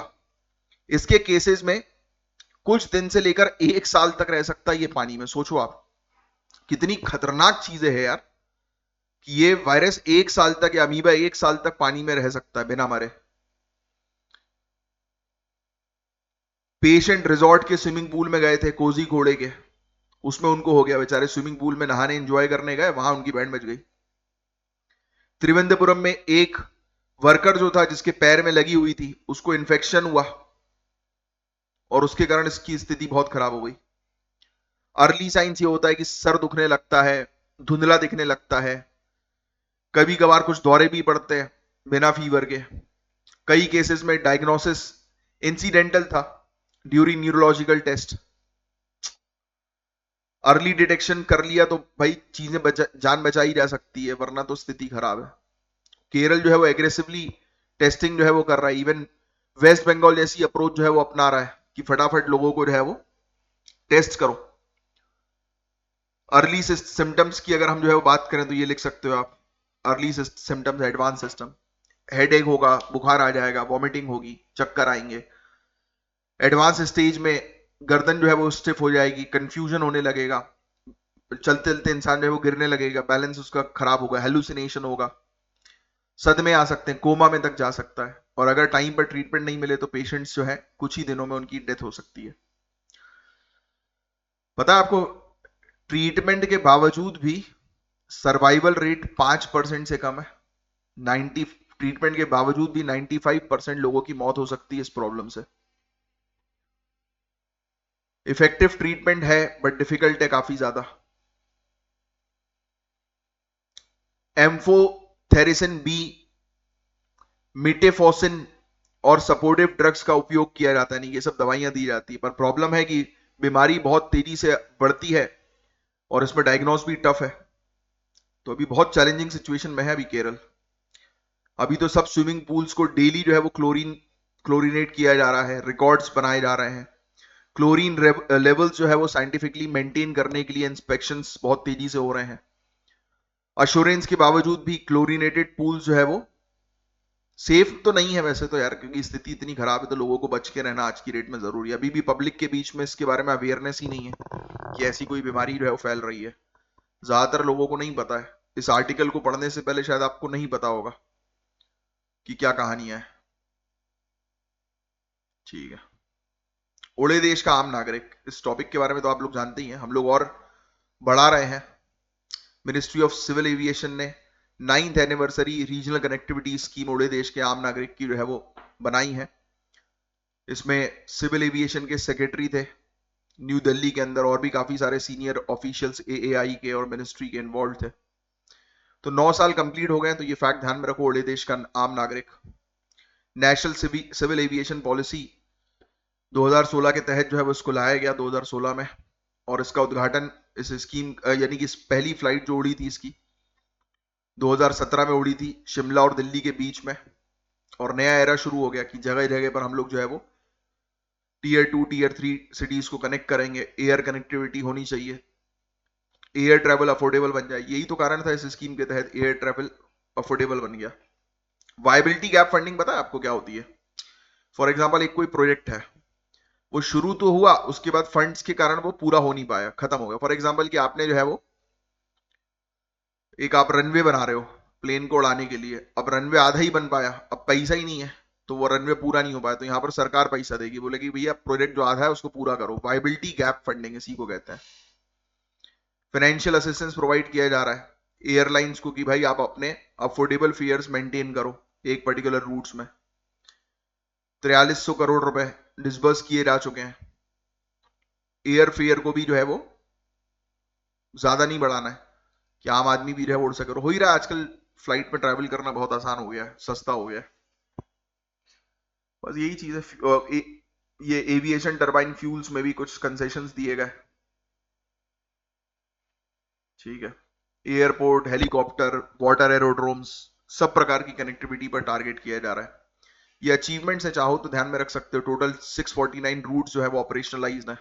Speaker 1: इसके केसेस में कुछ दिन से लेकर 1 साल तक रह सकता है ये पानी में। सोचो आप कितनी खतरनाक चीजें हैं यार, कि ये वायरस 1 साल तक, या अमीबा 1 साल तक पानी में रह सकता है बिना मरे। पेशेंट रिजॉर्ट के स्विमिंग पूल में गए थे, कोजी घोड़े के, उसमें उनको हो गया। बेचारे स्विमिंग पूल में नहाने एंजॉय करने गए, वहां उनकी बैंड बज गई। त्रिवेंद्रपुरम में एक वर्कर जो था, जिसके पैर में लगी हुई थी, उसको इन्फेक्शन हुआ और उसके कारण इसकी स्थिति बहुत खराब हो गई। अर्ली साइंस ये होता है कि सर दुखने लगता है, धुंधला दिखने लगता है, कभी कभार कुछ दौरे भी पड़ते हैं बिना फीवर के। कई केसेस में डायग्नोसिस इंसिडेंटल था during neurological test. Early detection कर लिया तो भाई चीजें जान बचाई जा सकती है, वरना तो स्थिति खराब है। केरल जो है वो एग्रेसिवली टेस्टिंग जो है वो कर रहा है। इवन वेस्ट बंगाल जैसी अप्रोच जो है वो अपना रहा है कि फटाफट लोगों को जो है वो टेस्ट करो। अर्ली सिम्टम्स की अगर हम जो है वो बात करें तो ये लिख सकते हो आप, early symptoms, advance system, headache होगा, बुखार आ जाएगा, वॉमिटिंग होगी, चक्कर आएंगे। एडवांस स्टेज में गर्दन जो है वो स्टिफ हो जाएगी, कंफ्यूजन होने लगेगा, चलते चलते इंसान जो है वो गिरने लगेगा, बैलेंस उसका खराब होगा, हेलुसिनेशन होगा, सदमे आ सकते हैं, कोमा में तक जा सकता है। और अगर टाइम पर ट्रीटमेंट नहीं मिले तो पेशेंट्स जो है कुछ ही दिनों में उनकी डेथ हो सकती है। पता है आपको, ट्रीटमेंट के बावजूद भी सर्वाइवल रेट 5% से कम है। 90 ट्रीटमेंट के बावजूद भी 95% लोगों की मौत हो सकती है इस प्रॉब्लम से। इफेक्टिव ट्रीटमेंट है बट डिफिकल्ट है काफी ज्यादा। एम्फोथेरिसिन बी, मिटेफोसिन और सपोर्टिव ड्रग्स का उपयोग किया जाता है, नहीं ये सब दवाइयां दी जाती है। पर प्रॉब्लम है कि बीमारी बहुत तेजी से बढ़ती है और इसमें डायग्नोस भी टफ है। तो अभी बहुत चैलेंजिंग सिचुएशन में है अभी केरल। अभी तो सब स्विमिंग पूल्स को डेली जो है वो क्लोरीनेट किया जा रहा है, रिकॉर्ड्स बनाए जा रहे हैं। क्लोरीन लेवल्स जो है वो साइंटिफिकली मेंटेन करने के लिए इंस्पेक्शंस बहुत तेजी से हो रहे हैं। अश्योरेंस के बावजूद भी क्लोरीनेटेड पूल्स जो है वो सेफ तो नहीं है वैसे तो यार, क्योंकि स्थिति इतनी खराब है तो लोगों को बच के रहना आज की डेट में जरूरी है। अभी भी पब्लिक के बीच में इसके बारे में अवेयरनेस ही नहीं है कि ऐसी कोई बीमारी जो है वो फैल रही है। ज्यादातर लोगों को नहीं पता है। इस आर्टिकल को पढ़ने से पहले शायद आपको नहीं पता होगा कि क्या कहानी है। ठीक है, ओड़े देश का आम नागरिक, इस टॉपिक के बारे में तो आप लोग जानते ही हैं, हम लोग और बढ़ा रहे हैं। मिनिस्ट्री ऑफ सिविल एविएशन ने 9th anniversary regional connectivity scheme ओड़े देश के आम नागरिक की जो है वो बनाई है। इसमें सिविल एविएशन के सेक्रेटरी थे न्यू दिल्ली के अंदर, और भी काफी सारे सीनियर ऑफिशियल्स एएआई के और मिनिस्ट्री के इन्वॉल्व थे। तो 9 साल कंप्लीट हो गए, तो ये फैक्ट ध्यान में रखो, ओड़े देश का आम नागरिक। नेशनल सिविल एविएशन पॉलिसी 2016 के तहत जो है वो इसको लाया गया 2016 में, और इसका उद्घाटन इस स्कीम यानी कि पहली फ्लाइट जो उड़ी थी इसकी 2017 में उड़ी थी शिमला और दिल्ली के बीच में। और नया एरा शुरू हो गया कि जगह जगह पर हम लोग जो है वो टीयर 2 टीयर 3 सिटीज को कनेक्ट करेंगे। एयर कनेक्टिविटी होनी चाहिए, एयर ट्रैवल अफोर्डेबल बन जाए। यही तो कारण था इस स्कीम के तहत एयर ट्रैवल अफोर्डेबल बन गया। वायबिलिटी गैप फंडिंग पता है आपको क्या होती है? फॉर एग्जाम्पल एक कोई प्रोजेक्ट है, वो शुरू तो हुआ, उसके बाद फंड्स के कारण वो पूरा हो नहीं पाया, खत्म हो गया। फॉर एग्जाम्पल कि आपने जो है वो एक आप रनवे बना रहे हो प्लेन को उड़ाने के लिए, अब रनवे आधा ही बन पाया, अब पैसा ही नहीं है तो वो रनवे पूरा नहीं हो पाया, तो यहां पर सरकार पैसा देगी, बोलेगी भैया प्रोजेक्ट जो आधा है उसको पूरा करो। वायबिलिटी गैप फंडिंग इसी को कहते हैं। फाइनेंशियल असिस्टेंस प्रोवाइड किया जा रहा है एयरलाइंस को कि भाई आप अपने अफोर्डेबल फेयर्स मेंटेन करो एक पर्टिकुलर रूट्स में। 4300 करोड़ रुपए डिसबर्स किए जा चुके हैं। एयर फेयर को भी जो है वो ज्यादा नहीं बढ़ाना है कि आम आदमी भी जो है उड़ सके। हो ही रहा है आजकल, फ्लाइट में ट्रैवल करना बहुत आसान हो गया है, सस्ता हो गया है। बस यही चीज है। ये एविएशन टरबाइन फ्यूल्स में भी कुछ कंसेशंस दिए गए। ठीक है, एयरपोर्ट, हेलीकॉप्टर, वाटर एरोड्रोम्स, सब प्रकार की कनेक्टिविटी पर टारगेट किया जा रहा है। ये अचीवमेंट्स है, चाहो तो ध्यान में रख सकते हो। टोटल 649 रूट्स जो है वो ऑपरेशनलाइज्ड है।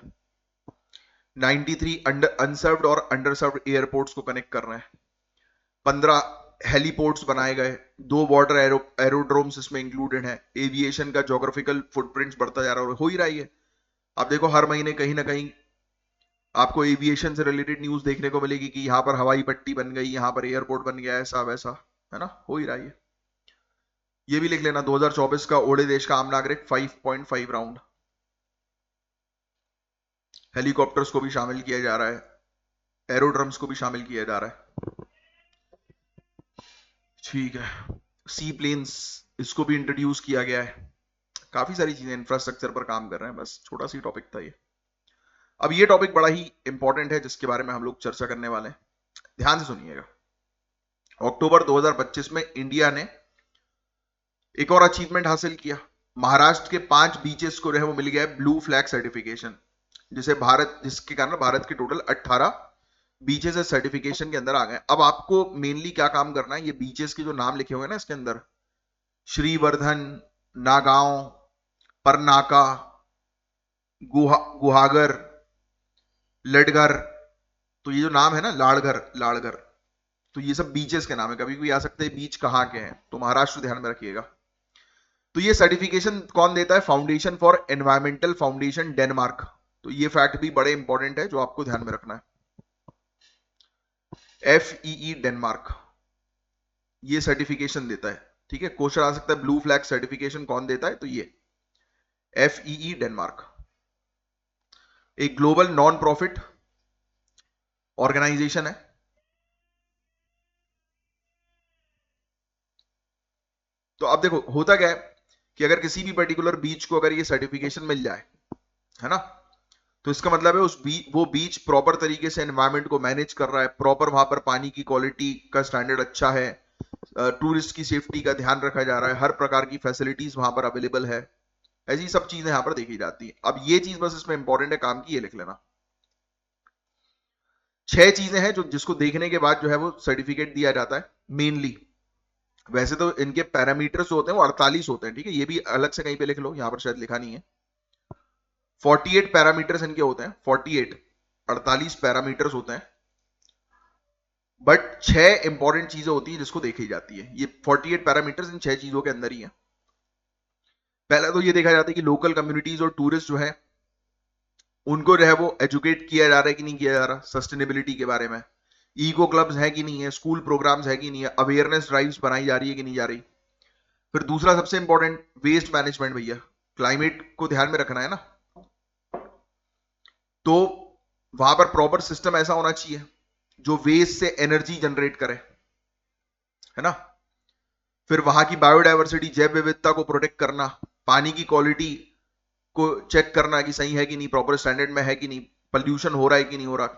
Speaker 1: 93 अनसर्व्ड और अंडरसर्व्ड एयरपोर्ट्स को कनेक्ट कर रहे हैं। 15 हेलीपोर्ट्स बनाए गए, 2 वाटर एरोड्रोम्स इसमें इंक्लूडेड हैं। एविएशन का ज्योग्राफिकल फुटप्रिंट्स बढ़ता जा रहा है और हो ही रहा है। आप देखो हर महीने कहीं ना कहीं आपको एविएशन से रिलेटेड न्यूज देखने को मिलेगी कि यहाँ पर हवाई पट्टी बन गई, यहाँ पर एयरपोर्ट बन गया, ऐसा वैसा, है ना, हो ही रहा है। ये भी लिख लेना, 2024 का ओड़े देश का आम नागरिक 5.5 राउंड। हेलीकॉप्टर्स को भी शामिल किया जा रहा है, एरोड्रम्स को भी शामिल किया जा रहा है। ठीक है, सी प्लेन्स, इसको भी इंट्रोड्यूस किया गया है। काफी सारी चीजें इंफ्रास्ट्रक्चर पर काम कर रहे हैं। बस छोटा सी टॉपिक था ये। अब ये टॉपिक बड़ा ही इंपॉर्टेंट है जिसके बारे में हम लोग चर्चा करने वाले हैं, ध्यान से सुनिएगा। अक्टूबर 2025 में इंडिया ने एक और अचीवमेंट हासिल किया। महाराष्ट्र के 5 बीचेस को जो है वो मिल गया ब्लू फ्लैग सर्टिफिकेशन, जिसके कारण भारत के टोटल 18 बीचेस सर्टिफिकेशन के अंदर आ गए। अब आपको मेनली क्या काम करना है, ये बीचेस के जो नाम लिखे हुए हैं ना इसके अंदर, श्रीवर्धन, नागांव, परनाका, गुहागर, लडगर, तो ये जो नाम है ना, लाड़घर, तो ये सब बीचेस के नाम है। कभी भी आ सकते हैं बीच कहाँ के हैं, तो महाराष्ट्र ध्यान में रखिएगा। तो ये सर्टिफिकेशन कौन देता है? Foundation for environmental foundation Denmark. तो ये फैक्ट भी बड़े इंपॉर्टेंट है जो आपको ध्यान में रखना है। FEE डेनमार्क ये सर्टिफिकेशन देता है। ठीक है, क्वेश्चन आ सकता है ब्लू फ्लैग सर्टिफिकेशन कौन देता है, तो ये FEE डेनमार्क एक ग्लोबल नॉन प्रॉफिट ऑर्गेनाइजेशन है। तो अब देखो होता क्या है कि अगर किसी भी पर्टिकुलर बीच को अगर ये सर्टिफिकेशन मिल जाए, है ना, तो इसका मतलब है वो बीच प्रॉपर तरीके से एनवायरमेंट को मैनेज कर रहा है, प्रॉपर वहां पर पानी की क्वालिटी का स्टैंडर्ड अच्छा है, टूरिस्ट की सेफ्टी का ध्यान रखा जा रहा है, हर प्रकार की फैसिलिटीज वहां पर अवेलेबल है। ऐसी सब चीजें यहां पर देखी जाती है। अब ये चीज बस इसमें इंपॉर्टेंट है काम की, ये लिख लेना। 6 चीजें हैं जो जिसको देखने के बाद जो है वो सर्टिफिकेट दिया जाता है मेनली। वैसे तो इनके पैरामीटर्स जो होते हैं वो 48 होते हैं, ठीक है, ये भी अलग से कहीं पे लिख लो, यहां पर शायद लिखा नहीं है। 48 पैरामीटर्स इनके होते हैं, 48 पैरामीटर्स होते हैं, बट 6 इंपॉर्टेंट चीजें होती हैं जिसको देखी जाती है। ये 48 पैरामीटर्स इन 6 चीजों के अंदर ही है। पहला तो ये देखा जाता है कि लोकल कम्युनिटीज और टूरिस्ट जो है उनको जो है वो एजुकेट किया जा रहा है कि नहीं किया जा रहा सस्टेनेबिलिटी के बारे में, इको क्लब्स है कि नहीं है, स्कूल प्रोग्राम्स है कि नहीं है, अवेयरनेस ड्राइव्स बनाई जा रही है कि नहीं जा रही। फिर दूसरा सबसे इंपॉर्टेंट वेस्ट मैनेजमेंट, भैया क्लाइमेट को ध्यान में रखना है ना, तो वहां पर प्रॉपर सिस्टम ऐसा होना चाहिए जो वेस्ट से एनर्जी जनरेट करे, है ना। फिर वहां की बायोडायवर्सिटी, जैव विविधता को प्रोटेक्ट करना, पानी की क्वालिटी को चेक करना कि सही है कि नहीं, प्रॉपर स्टैंडर्ड में है कि नहीं, पोल्यूशन हो रहा है कि नहीं हो रहा,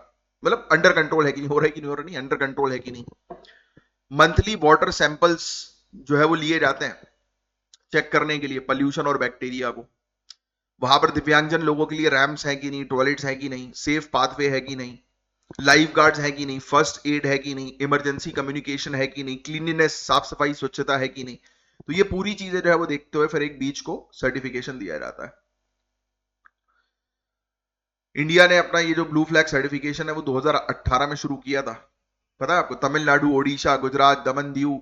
Speaker 1: मतलब अंडर कंट्रोल है कि नहीं हो रहा है कि नहीं हो रहा, नहीं अंडर कंट्रोल है कि नहीं। मंथली वाटर सैंपल्स जो है वो लिए जाते हैं चेक करने के लिए पोल्यूशन और बैक्टीरिया को। वहां पर दिव्यांगजन लोगों के लिए रैम्प्स हैं कि नहीं, टॉयलेट्स हैं कि नहीं, सेफ पाथवे है कि नहीं, लाइफ गार्ड्स है कि नहीं, फर्स्ट एड है कि नहीं, इमरजेंसी कम्युनिकेशन है कि नहीं, क्लीनलीनेस साफ सफाई स्वच्छता है कि नहीं। तो ये पूरी चीजें जो है वो देखते हुए फिर एक बीच को सर्टिफिकेशन दिया जाता है। इंडिया ने अपना ये जो ब्लू फ्लैग सर्टिफिकेशन है वो 2018 में शुरू किया था। पता है आपको, तमिलनाडु, ओडिशा, गुजरात, दमन दीव,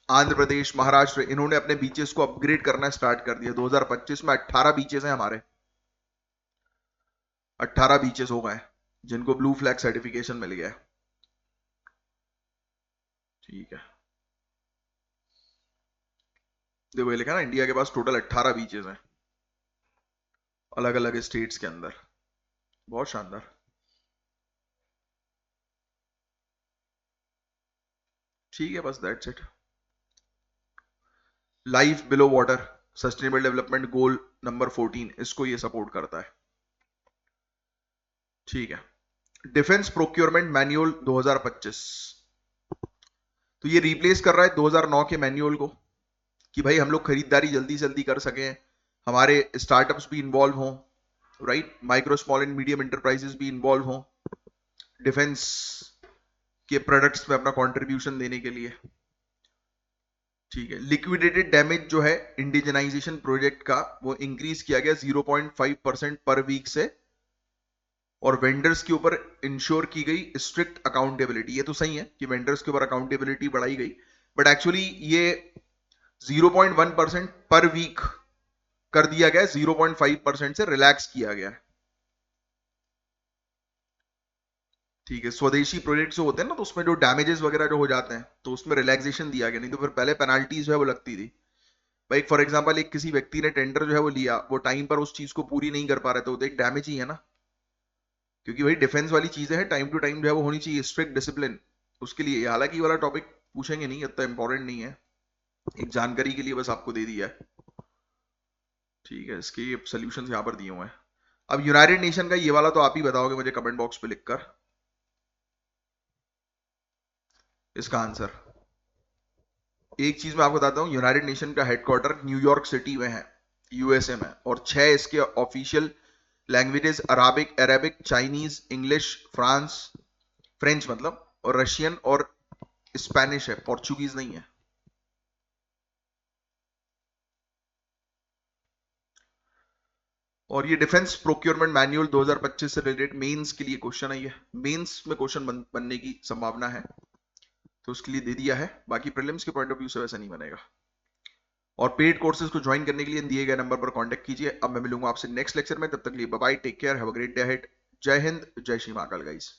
Speaker 1: आंध्र प्रदेश, महाराष्ट्र, इन्होंने अपने बीचेस को अपग्रेड करना स्टार्ट कर दिया। 2025 में 18 बीचेस हैं हमारे, 18 बीचेस हो गए जिनको ब्लू फ्लैग सर्टिफिकेशन मिल गया है। ठीक है, देखो ये लिखा ना, इंडिया के पास टोटल 18 बीचेस हैं अलग अलग स्टेट्स के अंदर। बहुत शानदार। ठीक है, बस that's it. Life below water sustainable development goal number 14, इसको ये सपोर्ट करता है। ठीक है, डिफेंस प्रोक्योरमेंट मैन्युअल 2025, तो ये रिप्लेस कर रहा है 2009 के मैन्युअल को कि भाई हम लोग खरीदारी जल्दी से जल्दी कर सकें, हमारे स्टार्टअप्स भी इन्वॉल्व हों, right, micro small and medium enterprises भी इन्वॉल्व हों डिफेंस के प्रोडक्ट्स में अपना कंट्रीब्यूशन देने के लिए। ठीक है, लिक्विडेटेड डैमेज जो है इंडिजनाइजेशन प्रोजेक्ट का वो इंक्रीज किया गया 0.5% पर वीक से, और वेंडर्स के ऊपर इंश्योर की गई स्ट्रिक्ट अकाउंटेबिलिटी। ये तो सही है कि वेंडर्स के ऊपर अकाउंटेबिलिटी बढ़ाई गई, बट एक्चुअली ये 0.1% पर वीक कर दिया गया, 0.5% से रिलैक्स किया गया। ठीक है, स्वदेशी प्रोजेक्ट्स जो होते हैं ना, तो उसमें जो डैमेजेस वगैरह जो हो जाते हैं तो उसमें रिलैक्सेशन दिया गया, नहीं तो फिर पहले पेनाल्टीज जो है वो लगती थी भाई। फॉर एग्जांपल एक किसी व्यक्ति ने टेंडर जो है वो लिया, वो टाइम पर उस चीज को पूरी नहीं कर पा रहे, तो एक डैमेज ही है ना, क्योंकि भाई डिफेंस वाली चीजें हैं, टाइम टू टाइम जो है वो होनी चाहिए, स्ट्रिक्ट डिसिप्लिन उसके लिए। हालांकि ये वाला टॉपिक पूछेंगे नहीं, इतना इंपॉर्टेंट नहीं है, एक जानकारी के लिए बस आपको दे दिया है। ठीक है, इसके सोल्यूशन यहाँ पर दिए हुए हैं। अब यूनाइटेड नेशन का ये वाला तो आप ही बताओगे मुझे कमेंट बॉक्स पे लिखकर इसका आंसर। एक चीज मैं आपको बताता हूं, यूनाइटेड नेशन का हेडक्वार्टर न्यूयॉर्क सिटी में है, यूएसए में, और 6 इसके official languages Arabic, Chinese, English, French मतलब, और रशियन और स्पेनिश है, पोर्चुगीज नहीं है। और ये डिफेंस प्रोक्योरमेंट मैनुअल 2025 से रिलेटेड मेंस के लिए क्वेश्चन है, ये मेंस में क्वेश्चन बनने की संभावना है, तो उसके लिए दे दिया है। बाकी प्रीलिम्स के पॉइंट ऑफ व्यू से वैसा नहीं बनेगा। और पेड कोर्सेज को ज्वाइन करने के लिए दिए गए नंबर पर कांटेक्ट कीजिए। अब मैं मिलूंगा आपसे नेक्स्ट लेक्चर में, तब तक के लिए bye bye, take care, have a great day ahead. जय हिंद, जय श्री महाकाल गाइस।